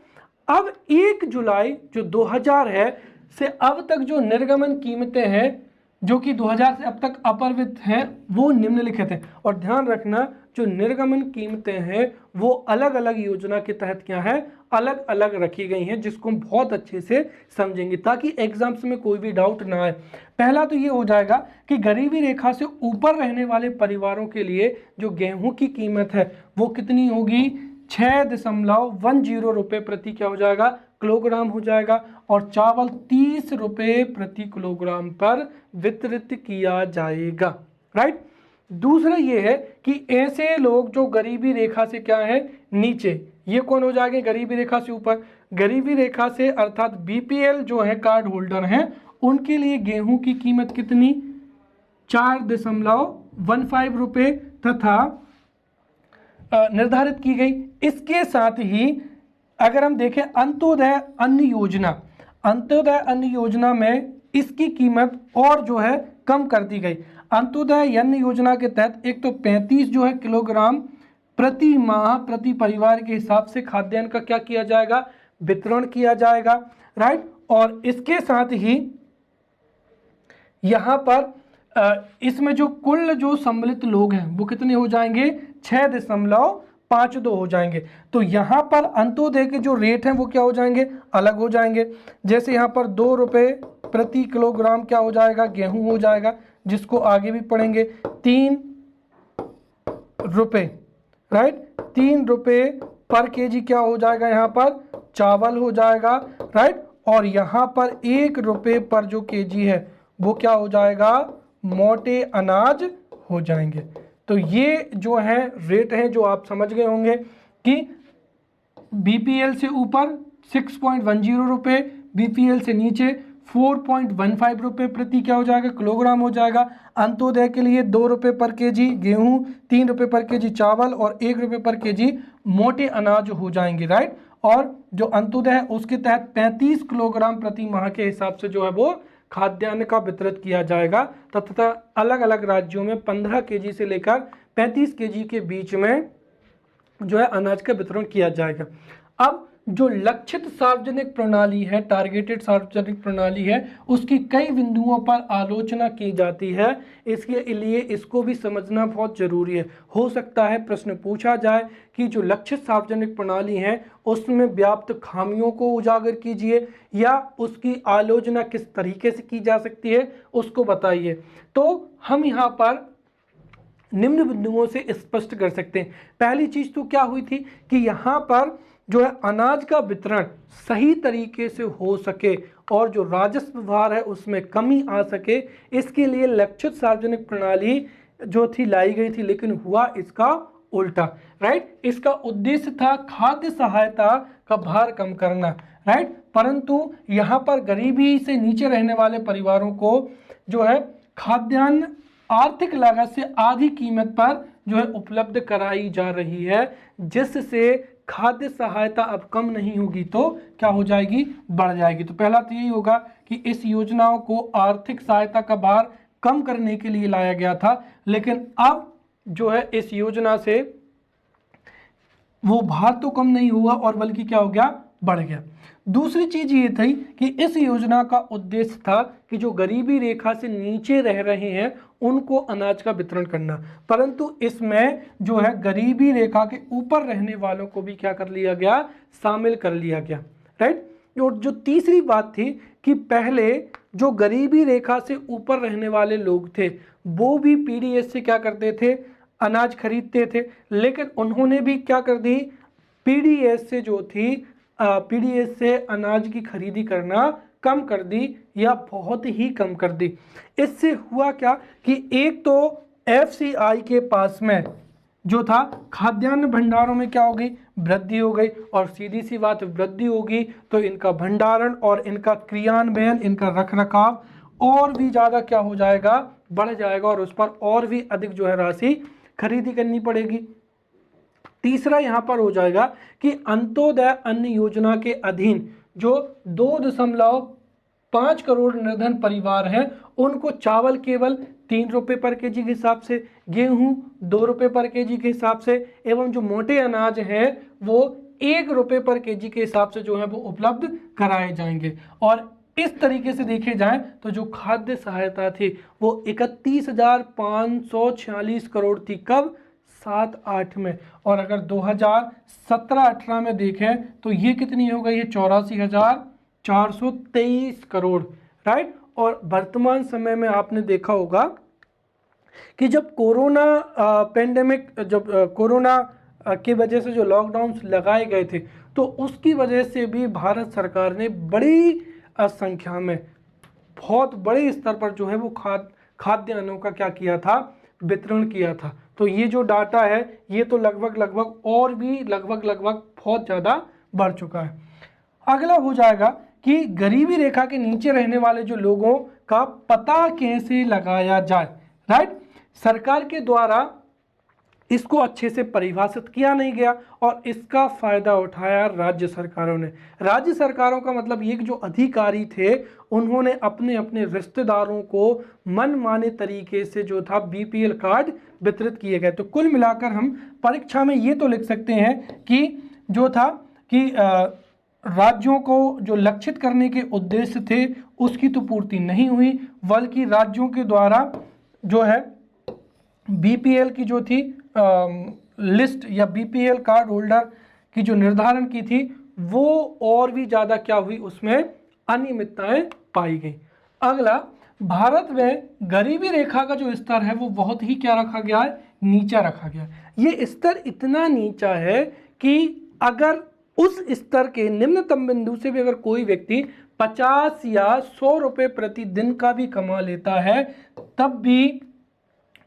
अब 1 जुलाई जो 2000 है से अब तक जो निर्गमन कीमतें हैं जो कि 2000 से अब तक अपरिवर्तित हैं वो निम्नलिखित हैं, और ध्यान रखना जो निर्गमन कीमतें हैं वो अलग अलग योजना के तहत क्या है अलग अलग रखी गई हैं, जिसको हम बहुत अच्छे से समझेंगे ताकि एग्जाम्स में कोई भी डाउट ना आए। पहला तो ये हो जाएगा कि गरीबी रेखा से ऊपर रहने वाले परिवारों के लिए जो गेहूं की कीमत है वो कितनी होगी 6.10 रुपये प्रति क्या हो जाएगा किलोग्राम हो जाएगा, और चावल 30 रुपये प्रति किलोग्राम पर वितरित किया जाएगा, राइट। दूसरा ये है कि ऐसे लोग जो गरीबी रेखा से क्या है नीचे, ये कौन हो जाएंगे गरीबी रेखा से ऊपर, गरीबी रेखा से अर्थात बीपीएल जो है कार्ड होल्डर हैं उनके लिए गेहूं की कीमत कितनी 4.15 रुपये तथा निर्धारित की गई। इसके साथ ही अगर हम देखें अंत्योदय अन्न योजना, अंत्योदय अन्न योजना में इसकी कीमत और जो है कम कर दी गई। अंत्योदय अन्न योजना के तहत एक तो 35 जो है किलोग्राम प्रति माह प्रति परिवार के हिसाब से खाद्यान्न का क्या किया जाएगा वितरण किया जाएगा, राइट। और इसके साथ ही यहाँ पर इसमें जो कुल जो सम्मिलित लोग हैं वो कितने हो जाएंगे 6.52 हो जाएंगे। तो यहाँ पर अंत्योदय के जो रेट हैं वो क्या हो जाएंगे अलग हो जाएंगे। जैसे यहाँ पर 2 रुपये प्रति किलोग्राम क्या हो जाएगा गेहूं हो जाएगा, जिसको आगे भी पढ़ेंगे 3 रुपये, राइट। 3 रुपये पर केजी क्या हो जाएगा यहाँ पर चावल हो जाएगा, राइट। और यहाँ पर 1 रुपये पर जो केजी है वो क्या हो जाएगा मोटे अनाज हो जाएंगे। तो ये जो है रेट हैं जो आप समझ गए होंगे कि बीपीएल से ऊपर 6.10 रुपये, बीपीएल से नीचे 4.15 रुपये प्रति क्या हो जाएगा किलोग्राम हो जाएगा। अंत्योदय के लिए 2 रुपये पर केजी गेहूं, 3 रुपये पर केजी चावल और 1 रुपये पर केजी मोटे अनाज हो जाएंगे, राइट। और जो अंत्योदय है उसके तहत 35 किलोग्राम प्रति माह के हिसाब से जो है वो खाद्यान्न का वितरित किया जाएगा, तथा अलग अलग राज्यों में 15 केजी से लेकर 35 केजी के बीच में जो है अनाज का वितरण किया जाएगा। अब जो लक्षित सार्वजनिक प्रणाली है टारगेटेड सार्वजनिक प्रणाली है उसकी कई बिंदुओं पर आलोचना की जाती है, इसके लिए इसको भी समझना बहुत जरूरी है। हो सकता है प्रश्न पूछा जाए कि जो लक्षित सार्वजनिक प्रणाली है उसमें व्याप्त खामियों को उजागर कीजिए या उसकी आलोचना किस तरीके से की जा सकती है उसको बताइए। तो हम यहाँ पर निम्न बिंदुओं से स्पष्ट कर सकते हैं। पहली चीज तो क्या हुई थी कि यहाँ पर जो है अनाज का वितरण सही तरीके से हो सके और जो राजस्व भार है उसमें कमी आ सके, इसके लिए लक्षित सार्वजनिक प्रणाली जो थी लाई गई थी, लेकिन हुआ इसका उल्टा, राइट। इसका उद्देश्य था खाद्य सहायता का भार कम करना, राइट। परंतु यहाँ पर गरीबी से नीचे रहने वाले परिवारों को जो है खाद्यान्न आर्थिक लागत से आधी कीमत पर जो है उपलब्ध कराई जा रही है, जिससे खाद्य सहायता अब कम नहीं होगी तो क्या हो जाएगी बढ़ जाएगी। तो पहला तो यही होगा कि इस योजनाओं को आर्थिक सहायता का भार कम करने के लिए लाया गया था, लेकिन अब जो है इस योजना से वो भार तो कम नहीं हुआ और बल्कि क्या हो गया बढ़ गया। दूसरी चीज ये थी कि इस योजना का उद्देश्य था कि जो गरीबी रेखा से नीचे रह रहे हैं उनको अनाज का वितरण करना, परंतु इसमें जो है गरीबी रेखा के ऊपर रहने वालों को भी क्या कर लिया गया शामिल कर लिया गया, राइट। और जो तीसरी बात थी कि पहले जो गरीबी रेखा से ऊपर रहने वाले लोग थे वो भी पीडीएस से क्या करते थे, अनाज खरीदते थे, लेकिन उन्होंने भी क्या कर दी, पीडीएस से जो थी पीडीएस से अनाज की खरीदी करना कम कर दी या बहुत ही कम कर दी। इससे हुआ क्या कि एक तो एफसीआई के पास में जो था खाद्यान्न भंडारों में क्या हो गई, वृद्धि हो गई, और सीधी सी बात वृद्धि होगी तो इनका भंडारण और इनका क्रियान्वयन, इनका रखरखाव और भी ज़्यादा क्या हो जाएगा, बढ़ जाएगा, और उस पर और भी अधिक जो है राशि खरीदी करनी पड़ेगी। तीसरा यहाँ पर हो जाएगा कि अंत्योदय अन्न योजना के अधीन जो 2.5 करोड़ निर्धन परिवार हैं उनको चावल केवल 3 रुपये पर केजी के हिसाब से, गेहूं 2 रुपये पर केजी के हिसाब से, एवं जो मोटे अनाज हैं वो 1 रुपये पर केजी के हिसाब से जो है वो उपलब्ध कराए जाएंगे। और इस तरीके से देखे जाएं तो जो खाद्य सहायता थी वो 31,546 करोड़ थी, कब, 7-8 में, और अगर 2017-18 में देखें तो ये कितनी हो गई है, 84,423 करोड़, राइट। और वर्तमान समय में आपने देखा होगा कि जब कोरोना पेंडेमिक, जब कोरोना की वजह से जो लॉकडाउन लगाए गए थे तो उसकी वजह से भी भारत सरकार ने बड़ी संख्या में, बहुत बड़े स्तर पर जो है वो खाद्यान्नों का क्या किया था, वितरण किया था। तो ये जो डाटा है ये तो लगभग और भी लगभग बहुत ज़्यादा बढ़ चुका है। अगला हो जाएगा कि गरीबी रेखा के नीचे रहने वाले जो लोगों का पता कैसे लगाया जाए, राइट। सरकार के द्वारा इसको अच्छे से परिभाषित किया नहीं गया और इसका फायदा उठाया राज्य सरकारों ने। राज्य सरकारों का मतलब ये कि जो अधिकारी थे उन्होंने अपने अपने रिश्तेदारों को मनमाने तरीके से जो था बीपीएल कार्ड वितरित किए गए। तो कुल मिलाकर हम परीक्षा में ये तो लिख सकते हैं कि जो था कि राज्यों को जो लक्षित करने के उद्देश्य थे उसकी तो पूर्ति नहीं हुई, बल्कि राज्यों के द्वारा जो है बीपीएल की जो थी लिस्ट या बीपीएल कार्ड होल्डर की जो निर्धारण की थी वो और भी ज़्यादा क्या हुई, उसमें अनियमितताएं पाई गई। अगला, भारत में गरीबी रेखा का जो स्तर है वो बहुत ही क्या रखा गया है, नीचा रखा गया। ये स्तर इतना नीचा है कि अगर उस स्तर के निम्नतम बिंदु से भी अगर कोई व्यक्ति 50 या 100 रुपये प्रतिदिन का भी कमा लेता है तब भी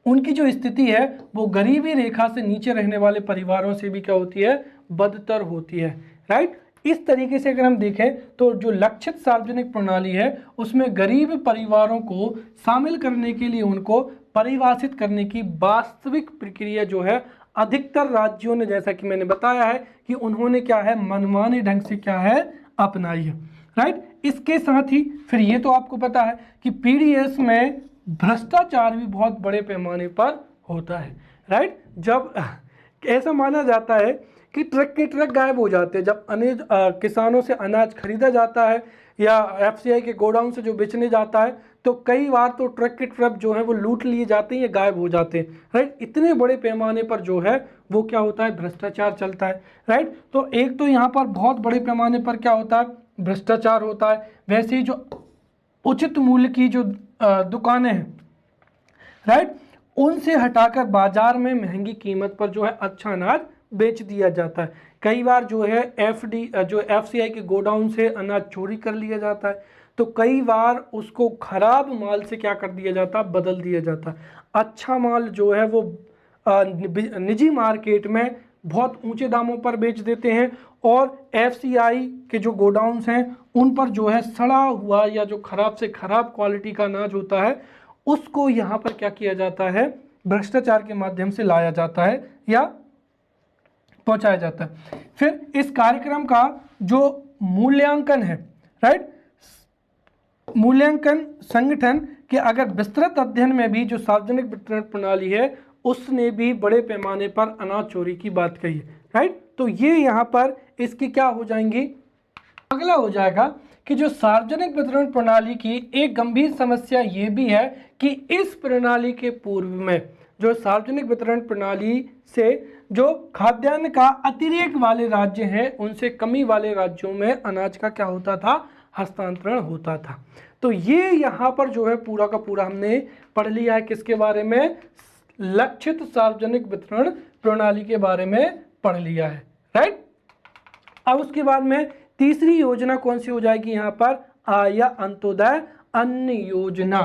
उनकी जो स्थिति है वो गरीबी रेखा से नीचे रहने वाले परिवारों से भी क्या होती है, बदतर होती है, राइट। इस तरीके से अगर हम देखें तो जो लक्षित सार्वजनिक प्रणाली है उसमें गरीब परिवारों को शामिल करने के लिए उनको परिभाषित करने की वास्तविक प्रक्रिया जो है अधिकतर राज्यों ने, जैसा कि मैंने बताया है कि उन्होंने क्या है, मनमाने ढंग से क्या है, अपनाई है, राइट। इसके साथ ही फिर ये तो आपको पता है कि पीडीएस में भ्रष्टाचार भी बहुत बड़े पैमाने पर होता है, राइट। जब ऐसा माना जाता है कि ट्रक के ट्रक गायब हो जाते हैं, जब किसानों से अनाज खरीदा जाता है या एफसीआई के गोडाउन से जो बेचने जाता है तो कई बार तो ट्रक के ट्रक जो है वो लूट लिए जाते हैं या गायब हो जाते हैं, राइट। इतने बड़े पैमाने पर जो है वो क्या होता है, भ्रष्टाचार चलता है, राइट। तो एक तो यहाँ पर बहुत बड़े पैमाने पर क्या होता है, भ्रष्टाचार होता है। वैसे ही जो उचित मूल्य की जो दुकानें हैं, राइट, उनसे हटाकर बाजार में महंगी कीमत पर जो है अच्छा अनाज बेच दिया जाता है। कई बार जो है एफसीआई के गोडाउन से अनाज चोरी कर लिया जाता है, तो कई बार उसको खराब माल से क्या कर दिया जाता है, बदल दिया जाता है। अच्छा माल जो है वो निजी मार्केट में बहुत ऊंचे दामों पर बेच देते हैं और एफसीआई के जो गोडाउन्स हैं उन पर जो है सड़ा हुआ या जो खराब से खराब क्वालिटी का अनाज होता है उसको यहाँ पर क्या किया जाता है, भ्रष्टाचार के माध्यम से लाया जाता है या पहुंचाया जाता है। फिर इस कार्यक्रम का जो मूल्यांकन है, राइट, मूल्यांकन संगठन के अगर विस्तृत अध्ययन में भी जो सार्वजनिक वितरण प्रणाली है उसने भी बड़े पैमाने पर अनाज चोरी की बात कही है, राइट। तो ये यहाँ पर इसकी क्या हो जाएंगी। अगला हो जाएगा कि जो सार्वजनिक वितरण प्रणाली की एक गंभीर समस्या ये भी है कि इस प्रणाली के पूर्व में जो सार्वजनिक वितरण प्रणाली से जो खाद्यान्न का अतिरेक वाले राज्य हैं उनसे कमी वाले राज्यों में अनाज का क्या होता था, हस्तांतरण होता था। तो ये यहाँ पर जो है पूरा का पूरा हमने पढ़ लिया है, किसके बारे में, लक्षित सार्वजनिक वितरण प्रणाली के बारे में पढ़ लिया है, राइट। अब उसके बाद में तीसरी योजना कौन सी हो जाएगी यहाँ पर, आया अंत्योदय अन्न योजना,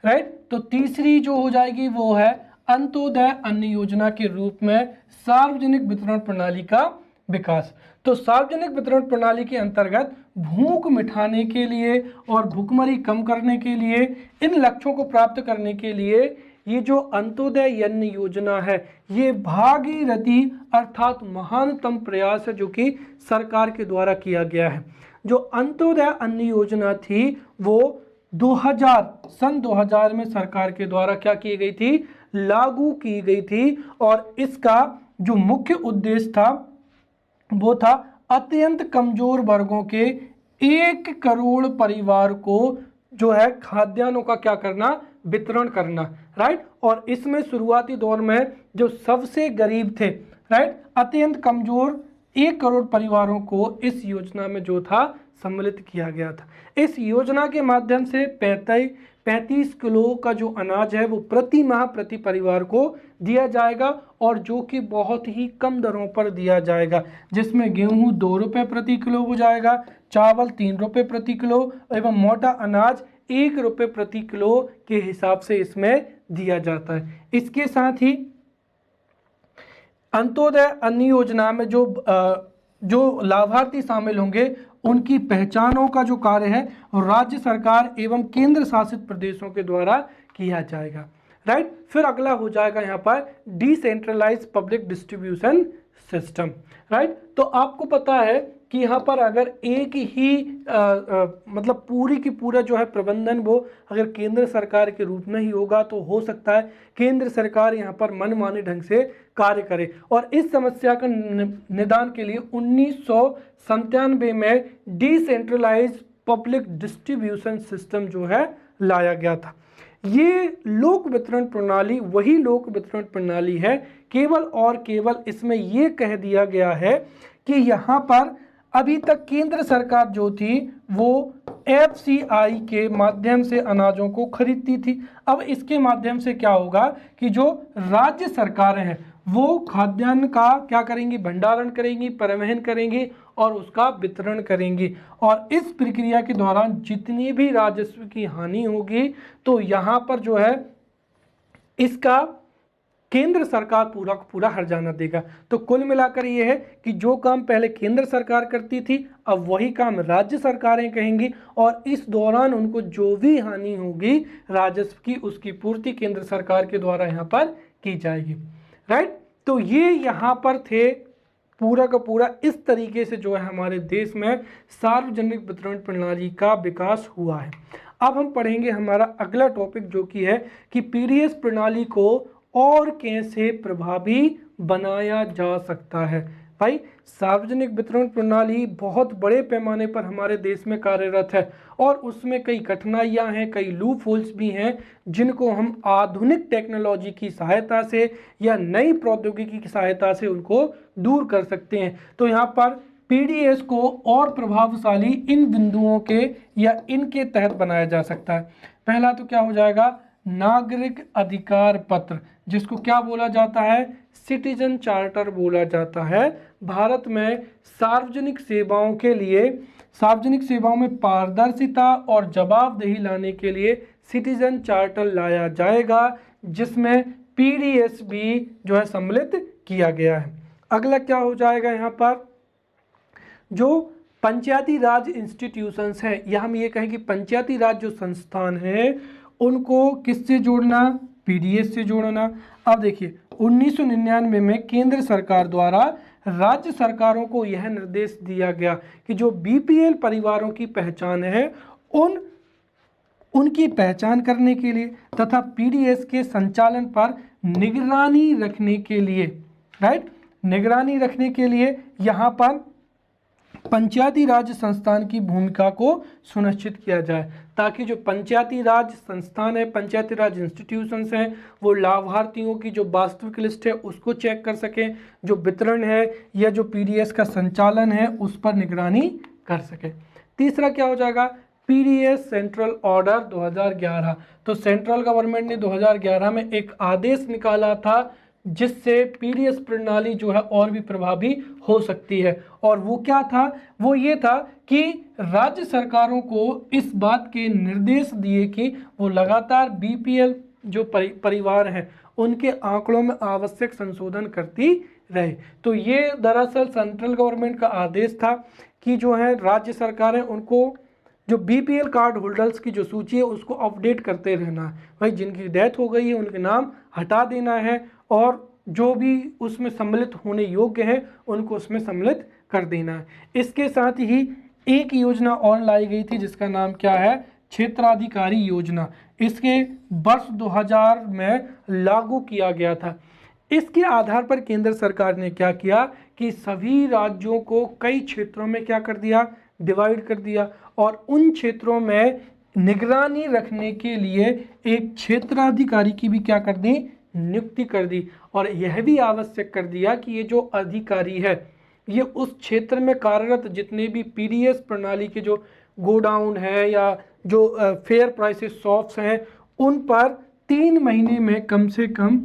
राइट। तो तीसरी जो हो जाएगी वो है अंत्योदय अन्न योजना के रूप में सार्वजनिक वितरण प्रणाली का विकास। तो सार्वजनिक वितरण प्रणाली के अंतर्गत भूख मिटाने के लिए और भूखमरी कम करने के लिए, इन लक्ष्यों को प्राप्त करने के लिए ये जो अंत्योदय अन्न योजना है ये भागीरथी अर्थात महानतम प्रयास है जो कि सरकार के द्वारा किया गया है। जो अंत्योदय अन्न योजना थी वो 2000 में सरकार के द्वारा क्या की गई थी, लागू की गई थी। और इसका जो मुख्य उद्देश्य था वो था अत्यंत कमजोर वर्गों के 1 करोड़ परिवार को जो है खाद्यान्नों का क्या करना, वितरण करना, राइट। और इसमें शुरुआती दौर में जो सबसे गरीब थे, राइट, अत्यंत कमजोर 1 करोड़ परिवारों को इस योजना में जो था सम्मिलित किया गया था। इस योजना के माध्यम से 35 किलो का जो अनाज है वो प्रति माह प्रति परिवार को दिया जाएगा, और जो कि बहुत ही कम दरों पर दिया जाएगा, जिसमें गेहूं 2 रुपये प्रति किलो हो जाएगा, चावल 3 रुपये प्रति किलो एवं मोटा अनाज 1 रुपये प्रति किलो के हिसाब से इसमें दिया जाता है। इसके साथ ही अंत्योदय अन्न योजना में जो लाभार्थी शामिल होंगे उनकी पहचानों का जो कार्य है राज्य सरकार एवं केंद्र शासित प्रदेशों के द्वारा किया जाएगा, राइट। फिर अगला हो जाएगा यहाँ पर decentralise public distribution system, right. तो आपको पता है कि यहाँ पर अगर एक ही मतलब पूरी की पूरा जो है प्रबंधन वो अगर केंद्र सरकार के रूप में ही होगा तो हो सकता है केंद्र सरकार यहाँ पर मनमाने ढंग से कार्य करे। और इस समस्या का निदान के लिए 1997 में डिसेंट्रलाइज पब्लिक डिस्ट्रीब्यूशन सिस्टम जो है लाया गया था। ये लोक वितरण प्रणाली वही लोक वितरण प्रणाली है, केवल और केवल इसमें ये कह दिया गया है कि यहाँ पर अभी तक केंद्र सरकार जो थी वो FCI के माध्यम से अनाजों को खरीदती थी। अब इसके माध्यम से क्या होगा कि जो राज्य सरकारें हैं वो खाद्यान्न का क्या करेंगी, भंडारण करेंगी, परिवहन करेंगी और उसका वितरण करेंगी। और इस प्रक्रिया के दौरान जितनी भी राजस्व की हानि होगी तो यहाँ पर जो है इसका केंद्र सरकार पूरा का पूरा हर्जाना देगा। तो कुल मिलाकर ये है कि जो काम पहले केंद्र सरकार करती थी अब वही काम राज्य सरकारें कहेंगी, और इस दौरान उनको जो भी हानि होगी राजस्व की उसकी पूर्ति केंद्र सरकार के द्वारा यहाँ पर की जाएगी, राइट। तो ये यहाँ पर थे पूरा का पूरा इस तरीके से जो है हमारे देश में सार्वजनिक वितरण प्रणाली का विकास हुआ है। अब हम पढ़ेंगे हमारा अगला टॉपिक जो कि है कि PDS प्रणाली को और कैसे प्रभावी बनाया जा सकता है। भाई सार्वजनिक वितरण प्रणाली बहुत बड़े पैमाने पर हमारे देश में कार्यरत है और उसमें कई कठिनाइयां हैं, कई लूप होल्स भी हैं जिनको हम आधुनिक टेक्नोलॉजी की सहायता से या नई प्रौद्योगिकी की सहायता से उनको दूर कर सकते हैं। तो यहाँ पर PDS को और प्रभावशाली इन बिंदुओं के या इनके तहत बनाया जा सकता है। पहला तो क्या हो जाएगा, नागरिक अधिकार पत्र, जिसको क्या बोला जाता है, सिटीजन चार्टर बोला जाता है। भारत में सार्वजनिक सेवाओं के लिए, सार्वजनिक सेवाओं में पारदर्शिता और जवाबदेही लाने के लिए सिटीजन चार्टर लाया जाएगा, जिसमें PDS भी जो है सम्मिलित किया गया है। अगला क्या हो जाएगा, यहाँ पर जो पंचायती राज इंस्टीट्यूशंस हैं या हम ये कहें कि पंचायती राज जो संस्थान है उनको किससे जोड़ना, PDS से जोड़ना। अब देखिए 1999 में केंद्र सरकार द्वारा राज्य सरकारों को यह निर्देश दिया गया कि जो BPL परिवारों की पहचान है उनकी पहचान करने के लिए तथा PDS के संचालन पर निगरानी रखने के लिए, राइट, निगरानी रखने के लिए यहाँ पर पंचायती राज संस्थान की भूमिका को सुनिश्चित किया जाए, ताकि जो पंचायती राज संस्थान है, पंचायती राज इंस्टीट्यूशंस हैं, वो लाभार्थियों की जो वास्तविक लिस्ट है उसको चेक कर सकें, जो वितरण है या जो पीडीएस का संचालन है उस पर निगरानी कर सके। तीसरा क्या हो जाएगा, पीडीएस सेंट्रल ऑर्डर 2011। तो सेंट्रल गवर्नमेंट ने 2011 में एक आदेश निकाला था जिससे पीडीएस प्रणाली जो है और भी प्रभावी हो सकती है। और वो क्या था, वो ये था कि राज्य सरकारों को इस बात के निर्देश दिए कि वो लगातार बीपीएल जो परिवार हैं उनके आंकड़ों में आवश्यक संशोधन करती रहे। तो ये दरअसल सेंट्रल गवर्नमेंट का आदेश था कि जो है राज्य सरकारें उनको जो बीपीएल कार्ड होल्डर्स की जो सूची है उसको अपडेट करते रहना है। भाई जिनकी डेथ हो गई है उनके नाम हटा देना है और जो भी उसमें सम्मिलित होने योग्य हैं उनको उसमें सम्मिलित कर देना है। इसके साथ ही एक योजना और लाई गई थी जिसका नाम क्या है, क्षेत्राधिकारी योजना। इसके वर्ष 2000 में लागू किया गया था। इसके आधार पर केंद्र सरकार ने क्या किया कि सभी राज्यों को कई क्षेत्रों में क्या कर दिया, डिवाइड कर दिया और उन क्षेत्रों में निगरानी रखने के लिए एक क्षेत्राधिकारी की भी क्या कर दी, नियुक्ति कर दी। और यह भी आवश्यक कर दिया कि ये जो अधिकारी है ये उस क्षेत्र में कार्यरत जितने भी पीडीएस प्रणाली के जो गोडाउन है या जो फेयर प्राइसेस शॉप्स हैं उन पर 3 महीने में कम से कम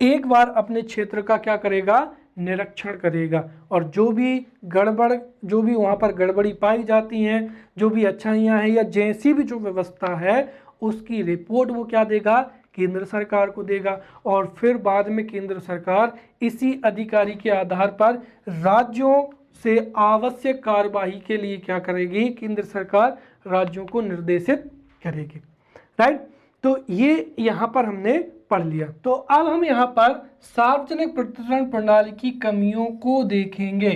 एक बार अपने क्षेत्र का क्या करेगा, निरीक्षण करेगा। और जो भी वहाँ पर गड़बड़ी पाई जाती हैं, जो भी अच्छाइयाँ हैं या जैसी भी जो व्यवस्था है उसकी रिपोर्ट वो क्या देगा, केंद्र सरकार को देगा। और फिर बाद में केंद्र सरकार इसी अधिकारी के आधार पर राज्यों से आवश्यक कार्यवाही के लिए क्या करेगी, केंद्र सरकार राज्यों को निर्देशित करेगी। राइट, तो ये यहाँ पर हमने पढ़ लिया। तो अब हम यहाँ पर सार्वजनिक वितरण प्रणाली की कमियों को देखेंगे।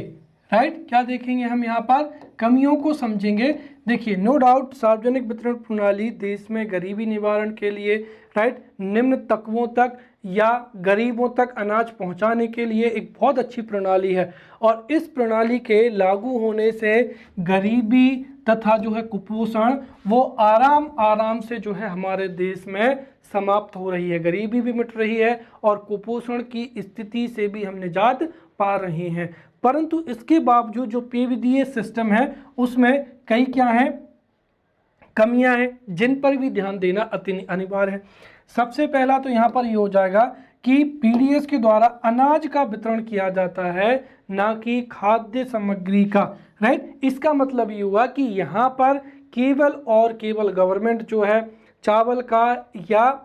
राइट, क्या देखेंगे हम यहाँ पर, कमियों को समझेंगे। देखिए, नो डाउट सार्वजनिक वितरण प्रणाली देश में गरीबी निवारण के लिए, राइट, निम्न तबकों तक या गरीबों तक अनाज पहुंचाने के लिए एक बहुत अच्छी प्रणाली है। और इस प्रणाली के लागू होने से गरीबी तथा जो है कुपोषण वो आराम से जो है हमारे देश में समाप्त हो रही है। गरीबी भी मिट रही है और कुपोषण की स्थिति से भी हम निजात पा रहे हैं। परंतु इसके बावजूद जो पीडीएस सिस्टम है उसमें कई क्या है, कमियां हैं जिन पर भी ध्यान देना अति अनिवार्य है। सबसे पहला तो यहाँ पर ये हो जाएगा कि पीडीएस के द्वारा अनाज का वितरण किया जाता है, ना कि खाद्य सामग्री का। राइट, इसका मतलब ये हुआ कि यहाँ पर केवल और केवल गवर्नमेंट जो है चावल का या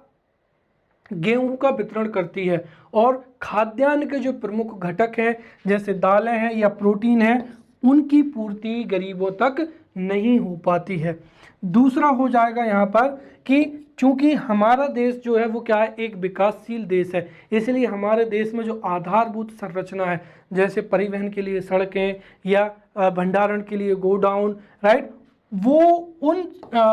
गेहूं का वितरण करती है और खाद्यान्न के जो प्रमुख घटक हैं जैसे दालें हैं या प्रोटीन है उनकी पूर्ति गरीबों तक नहीं हो पाती है। दूसरा हो जाएगा यहाँ पर कि चूंकि हमारा देश जो है वो क्या है, एक विकासशील देश है, इसलिए हमारे देश में जो आधारभूत संरचना है जैसे परिवहन के लिए सड़कें या भंडारण के लिए गोडाउन, राइट, वो उन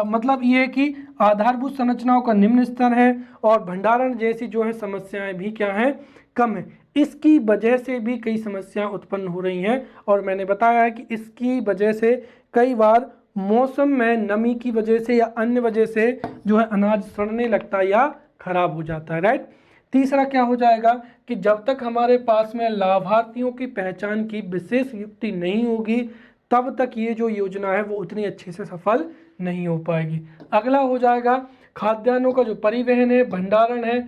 मतलब ये है कि आधारभूत संरचनाओं का निम्न स्तर है और भंडारण जैसी जो है समस्याएं भी क्या हैं, कम है। इसकी वजह से भी कई समस्याएं उत्पन्न हो रही हैं और मैंने बताया है कि इसकी वजह से कई बार मौसम में नमी की वजह से या अन्य वजह से जो है अनाज सड़ने लगता है या खराब हो जाता है। राइट, तीसरा क्या हो जाएगा कि जब तक हमारे पास में लाभार्थियों की पहचान की विशेष युक्ति नहीं होगी तब तक ये जो योजना है वो उतनी अच्छे से सफल नहीं हो पाएगी। अगला हो जाएगा खाद्यान्नों का जो परिवहन है, भंडारण है,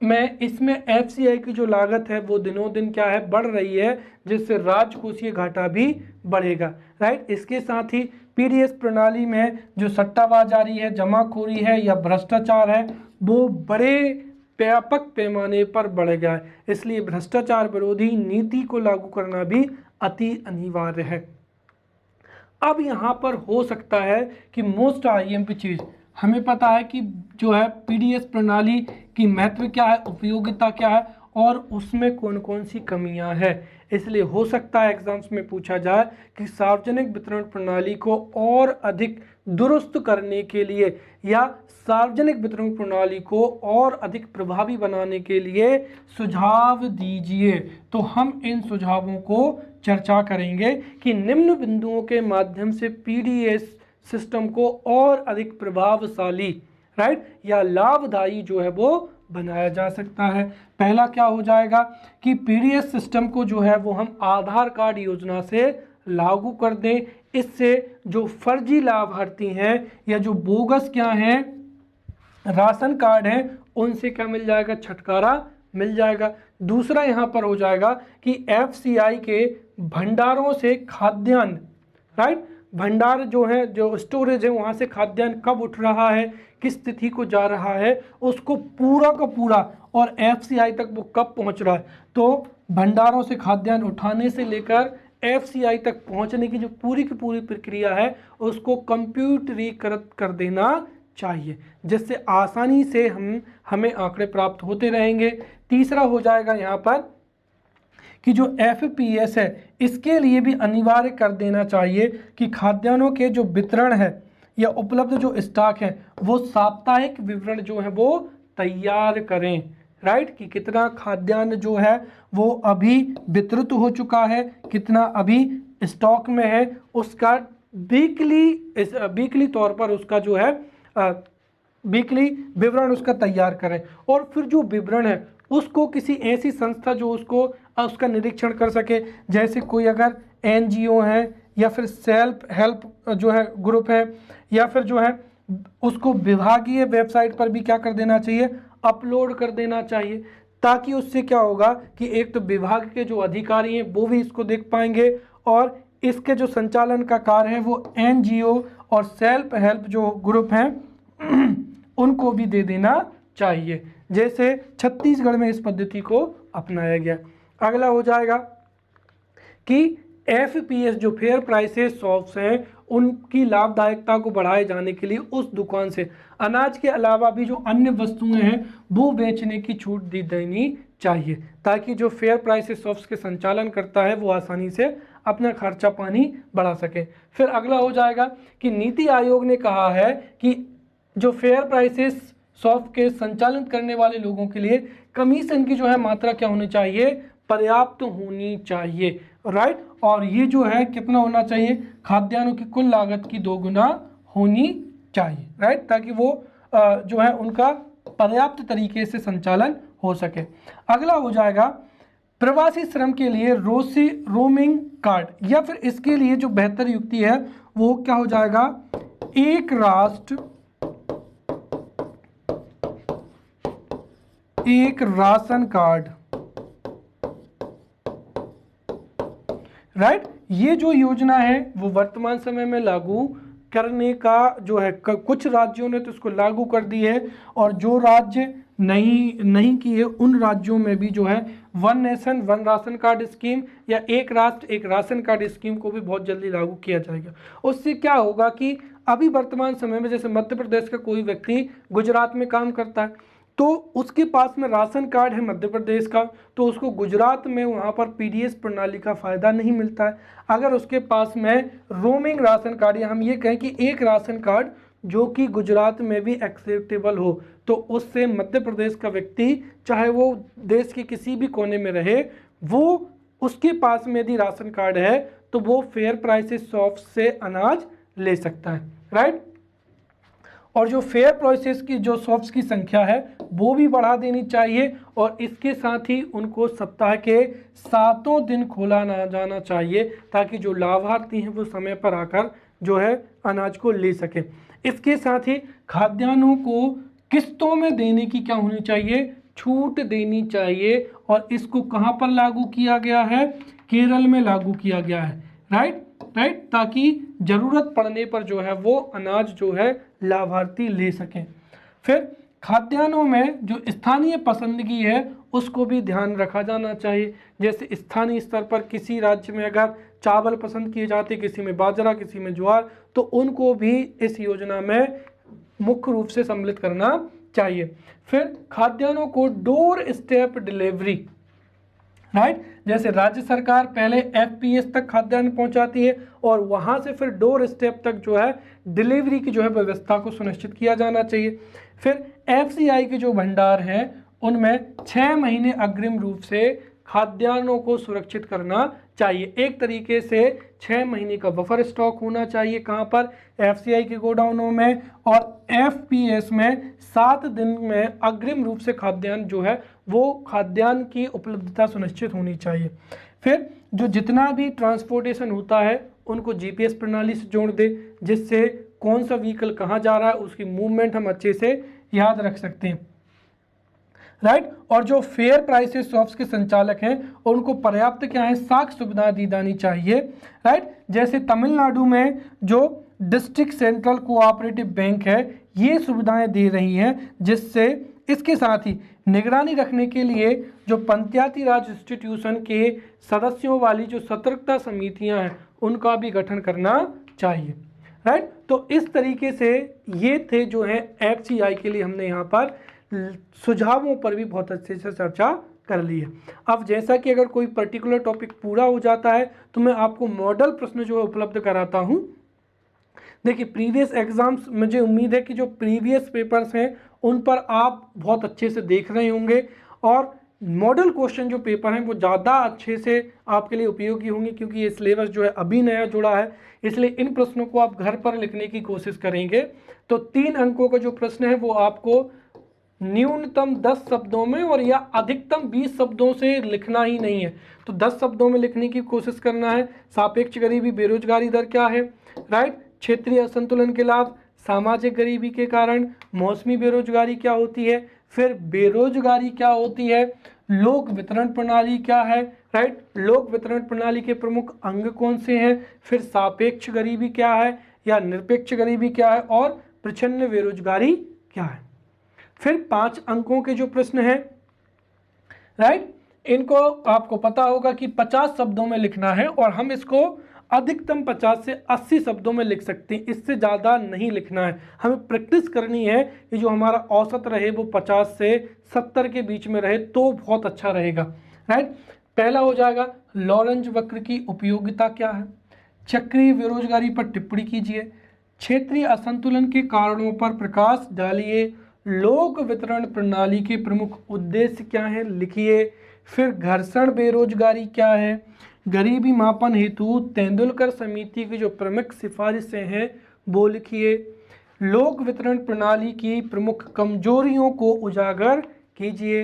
में इसमें एफसीआई की जो लागत है वो दिनों दिन क्या है, बढ़ रही है, जिससे राजकोषीय घाटा भी बढ़ेगा। राइट, इसके साथ ही पीडीएस प्रणाली में जो सट्टाबाजारी है, जमाखोरी है या भ्रष्टाचार है वो बड़े व्यापक पैमाने पर बढ़ गया है, इसलिए भ्रष्टाचार विरोधी नीति को लागू करना भी अति अनिवार्य है। अब यहाँ पर हो सकता है कि मोस्ट आईएमपी चीज़, हमें पता है कि जो है पीडीएस प्रणाली की महत्व क्या है, उपयोगिता क्या है और उसमें कौन कौन सी कमियां हैं। इसलिए हो सकता है एग्जाम्स में पूछा जाए कि सार्वजनिक वितरण प्रणाली को और अधिक दुरुस्त करने के लिए या सार्वजनिक वितरण प्रणाली को और अधिक प्रभावी बनाने के लिए सुझाव दीजिए। तो हम इन सुझावों को चर्चा करेंगे कि निम्न बिंदुओं के माध्यम से पीडीएस सिस्टम को और अधिक प्रभावशाली, राइट, या लाभदायी जो है वो बनाया जा सकता है। पहला क्या हो जाएगा कि पीडीएस सिस्टम को जो है वो हम आधार कार्ड योजना से लागू कर दें। इससे जो फर्जी लाभार्थी हैं या जो बोगस क्या हैं राशन कार्ड हैं, उनसे क्या मिल जाएगा, छुटकारा मिल जाएगा। दूसरा यहाँ पर हो जाएगा कि एफसीआई के भंडारों से खाद्यान्न, राइट, भंडार जो है, जो स्टोरेज है, वहाँ से खाद्यान्न कब उठ रहा है, किस तिथि को जा रहा है, उसको पूरा का पूरा और एफसीआई तक वो कब पहुँच रहा है। तो भंडारों से खाद्यान्न उठाने से लेकर एफसीआई तक पहुँचने की जो पूरी की पूरी प्रक्रिया है उसको कंप्यूटरीकृत कर देना चाहिए, जिससे आसानी से हमें आंकड़े प्राप्त होते रहेंगे। तीसरा हो जाएगा यहाँ पर कि जो एफपीएस है इसके लिए भी अनिवार्य कर देना चाहिए कि खाद्यान्नों के जो वितरण है या उपलब्ध जो स्टॉक है वो साप्ताहिक विवरण जो है वो तैयार करें, राइट, कि कितना खाद्यान्न जो है वो अभी वितरित हो चुका है, कितना अभी स्टॉक में है, उसका वीकली तौर पर उसका जो है वीकली विवरण उसका तैयार करें। और फिर जो विवरण है उसको किसी ऐसी संस्था जो उसका निरीक्षण कर सके, जैसे कोई अगर एनजीओ है या फिर सेल्फ हेल्प जो है ग्रुप है, या फिर जो है उसको विभागीय वेबसाइट पर भी क्या कर देना चाहिए, अपलोड कर देना चाहिए, ताकि उससे क्या होगा कि एक तो विभाग के जो अधिकारी हैं वो भी इसको देख पाएंगे और इसके जो संचालन का कार्य है वो एनजीओ और सेल्फ हेल्प जो ग्रुप हैं उनको भी दे देना चाहिए, जैसे छत्तीसगढ़ में इस पद्धति को अपनाया गया। अगला हो जाएगा कि एफपीएस जो फेयर प्राइसेस शॉप्स हैं उनकी लाभदायकता को बढ़ाए जाने के लिए उस दुकान से अनाज के अलावा भी जो अन्य वस्तुएं हैं वो बेचने की छूट दी देनी चाहिए, ताकि जो फेयर प्राइसेस शॉप्स के संचालन करता है वो आसानी से अपना खर्चा पानी बढ़ा सके। फिर अगला हो जाएगा कि नीति आयोग ने कहा है कि जो फेयर प्राइसेस शॉप के संचालन करने वाले लोगों के लिए कमीशन की जो है मात्रा क्या होनी चाहिए, पर्याप्त होनी चाहिए, राइट, और ये जो है कितना होना चाहिए, खाद्यान्नों की कुल लागत की 2 गुना होनी चाहिए, राइट, ताकि वो जो है उनका पर्याप्त तरीके से संचालन हो सके। अगला हो जाएगा प्रवासी श्रम के लिए रोमिंग कार्ड, या फिर इसके लिए जो बेहतर युक्ति है वो क्या हो जाएगा, एक राष्ट्र एक राशन कार्ड, राइट। ये जो योजना है वो वर्तमान समय में लागू करने का जो है कुछ राज्यों ने तो इसको लागू कर दी है, और जो राज्य नहीं किए उन राज्यों में भी जो है one nation one ration card scheme या एक राष्ट्र एक राशन कार्ड स्कीम को भी बहुत जल्दी लागू किया जाएगा। उससे क्या होगा कि अभी वर्तमान समय में जैसे मध्य प्रदेश का कोई व्यक्ति गुजरात में काम करता है तो उसके पास में राशन कार्ड है मध्य प्रदेश का, तो उसको गुजरात में वहाँ पर पीडीएस प्रणाली का फ़ायदा नहीं मिलता है। अगर उसके पास में रोमिंग राशन कार्ड या हम ये कहें कि एक राशन कार्ड जो कि गुजरात में भी एक्सेप्टेबल हो, तो उससे मध्य प्रदेश का व्यक्ति चाहे वो देश के किसी भी कोने में रहे, वो उसके पास में यदि राशन कार्ड है तो वो फेयर प्राइसेस शॉप से अनाज ले सकता है, राइट। और जो फेयर प्राइसेस की जो शॉप्स की संख्या है वो भी बढ़ा देनी चाहिए, और इसके साथ ही उनको सप्ताह के 7 दिन खोला ना जाना चाहिए ताकि जो लाभार्थी हैं वो समय पर आकर जो है अनाज को ले सकें। इसके साथ ही खाद्यान्नों को किस्तों में देने की क्या होनी चाहिए, छूट देनी चाहिए, और इसको कहाँ पर लागू किया गया है, केरल में लागू किया गया है, राइट, ताकि जरूरत पड़ने पर जो है वो अनाज जो है लाभार्थी ले सकें। फिर खाद्यान्नों में जो स्थानीय पसंदगी है उसको भी ध्यान रखा जाना चाहिए, जैसे स्थानीय स्तर पर किसी राज्य में अगर चावल पसंद किए जाते, किसी में बाजरा, किसी में ज्वार, तो उनको भी इस योजना में मुख्य रूप से सम्मिलित करना चाहिए। फिर खाद्यान्नों को डोर स्टेप डिलीवरी राइट। जैसे राज्य सरकार पहले एफपीएस तक खाद्यान्न पहुंचाती है और वहां से फिर डोर स्टेप तक जो है डिलीवरी की जो है व्यवस्था को सुनिश्चित किया जाना चाहिए। फिर एफसीआई के जो भंडार हैं उनमें 6 महीने अग्रिम रूप से खाद्यान्नों को सुरक्षित करना चाहिए। एक तरीके से 6 महीने का बफर स्टॉक होना चाहिए। कहाँ पर? एफसीआई के गोडाउनों में। और एफपीएस में 7 दिन में अग्रिम रूप से खाद्यान्न जो है वो खाद्यान्न की उपलब्धता सुनिश्चित होनी चाहिए। फिर जो जितना भी ट्रांसपोर्टेशन होता है उनको जीपीएस प्रणाली से जोड़ दे, जिससे कौन सा व्हीकल कहाँ जा रहा है उसकी मूवमेंट हम अच्छे से याद रख सकते हैं। राइट। और जो फेयर प्राइसेस शॉप्स के संचालक हैं उनको पर्याप्त क्या है, साख सुविधा दी जानी चाहिए। राइट। जैसे तमिलनाडु में जो डिस्ट्रिक्ट सेंट्रल कोऑपरेटिव बैंक है ये सुविधाएं दे रही हैं, जिससे इसके साथ ही निगरानी रखने के लिए जो पंचायती राज इंस्टीट्यूशन के सदस्यों वाली जो सतर्कता समितियां हैं उनका भी गठन करना चाहिए। राइट। तो इस तरीके से ये थे जो है एफसीआई के लिए हमने यहाँ पर सुझावों पर भी बहुत अच्छे से चर्चा कर ली है। अब जैसा कि अगर कोई पर्टिकुलर टॉपिक पूरा हो जाता है तो मैं आपको मॉडल प्रश्न जो है उपलब्ध कराता हूँ। देखिए प्रीवियस एग्जाम्स, मुझे उम्मीद है कि जो प्रीवियस पेपर्स हैं उन पर आप बहुत अच्छे से देख रहे होंगे और मॉडल क्वेश्चन जो पेपर हैं वो ज़्यादा अच्छे से आपके लिए उपयोगी होंगे, क्योंकि ये सिलेबस जो है अभी नया जुड़ा है, इसलिए इन प्रश्नों को आप घर पर लिखने की कोशिश करेंगे। तो 3 अंकों का जो प्रश्न है वो आपको न्यूनतम 10 शब्दों में और या अधिकतम 20 शब्दों से लिखना ही नहीं है, तो 10 शब्दों में लिखने की कोशिश करना है। सापेक्ष गरीबी बेरोजगारी दर क्या है? राइट। क्षेत्रीय असंतुलन के लाभ, सामाजिक गरीबी के कारण मौसमी बेरोजगारी क्या होती है, फिर बेरोजगारी क्या होती है, लोक वितरण प्रणाली क्या है? राइट। लोक वितरण प्रणाली के प्रमुख अंग कौन से हैं, फिर सापेक्ष गरीबी क्या है या निरपेक्ष गरीबी क्या है, और प्रच्छन्न बेरोजगारी क्या है। फिर 5 अंकों के जो प्रश्न हैं, राइट, इनको आपको पता होगा कि 50 शब्दों में लिखना है और हम इसको अधिकतम 50 से 80 शब्दों में लिख सकते हैं, इससे ज़्यादा नहीं लिखना है। हमें प्रैक्टिस करनी है कि जो हमारा औसत रहे वो 50 से 70 के बीच में रहे तो बहुत अच्छा रहेगा। राइट। पहला हो जाएगा लॉरेंज वक्र की उपयोगिता क्या है, चक्रीय बेरोजगारी पर टिप्पणी कीजिए, क्षेत्रीय असंतुलन के कारणों पर प्रकाश डालिए, लोक वितरण प्रणाली के प्रमुख उद्देश्य क्या हैं लिखिए, फिर घर्षण बेरोजगारी क्या है, गरीबी मापन हेतु तेंदुलकर समिति की जो प्रमुख सिफारिशें हैं वो लिखिए, लोक वितरण प्रणाली की प्रमुख कमजोरियों को उजागर कीजिए।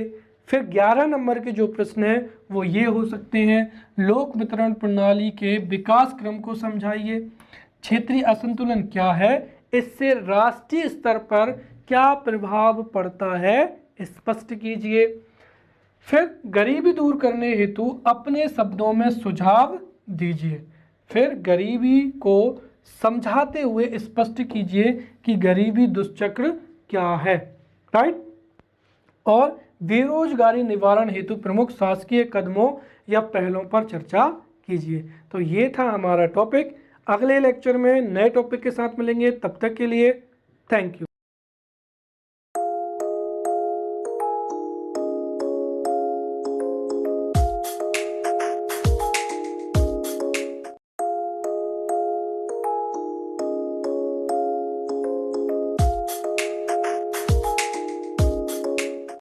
फिर 11 नंबर के जो प्रश्न हैं वो ये हो सकते हैं, लोक वितरण प्रणाली के विकास क्रम को समझाइए, क्षेत्रीय असंतुलन क्या है, इससे राष्ट्रीय स्तर पर क्या प्रभाव पड़ता है स्पष्ट कीजिए। फिर गरीबी दूर करने हेतु अपने शब्दों में सुझाव दीजिए। फिर गरीबी को समझाते हुए स्पष्ट कीजिए कि गरीबी दुष्चक्र क्या है। राइट। और बेरोजगारी निवारण हेतु प्रमुख शासकीय कदमों या पहलों पर चर्चा कीजिए। तो ये था हमारा टॉपिक। अगले लेक्चर में नए टॉपिक के साथ मिलेंगे, तब तक के लिए थैंक यू।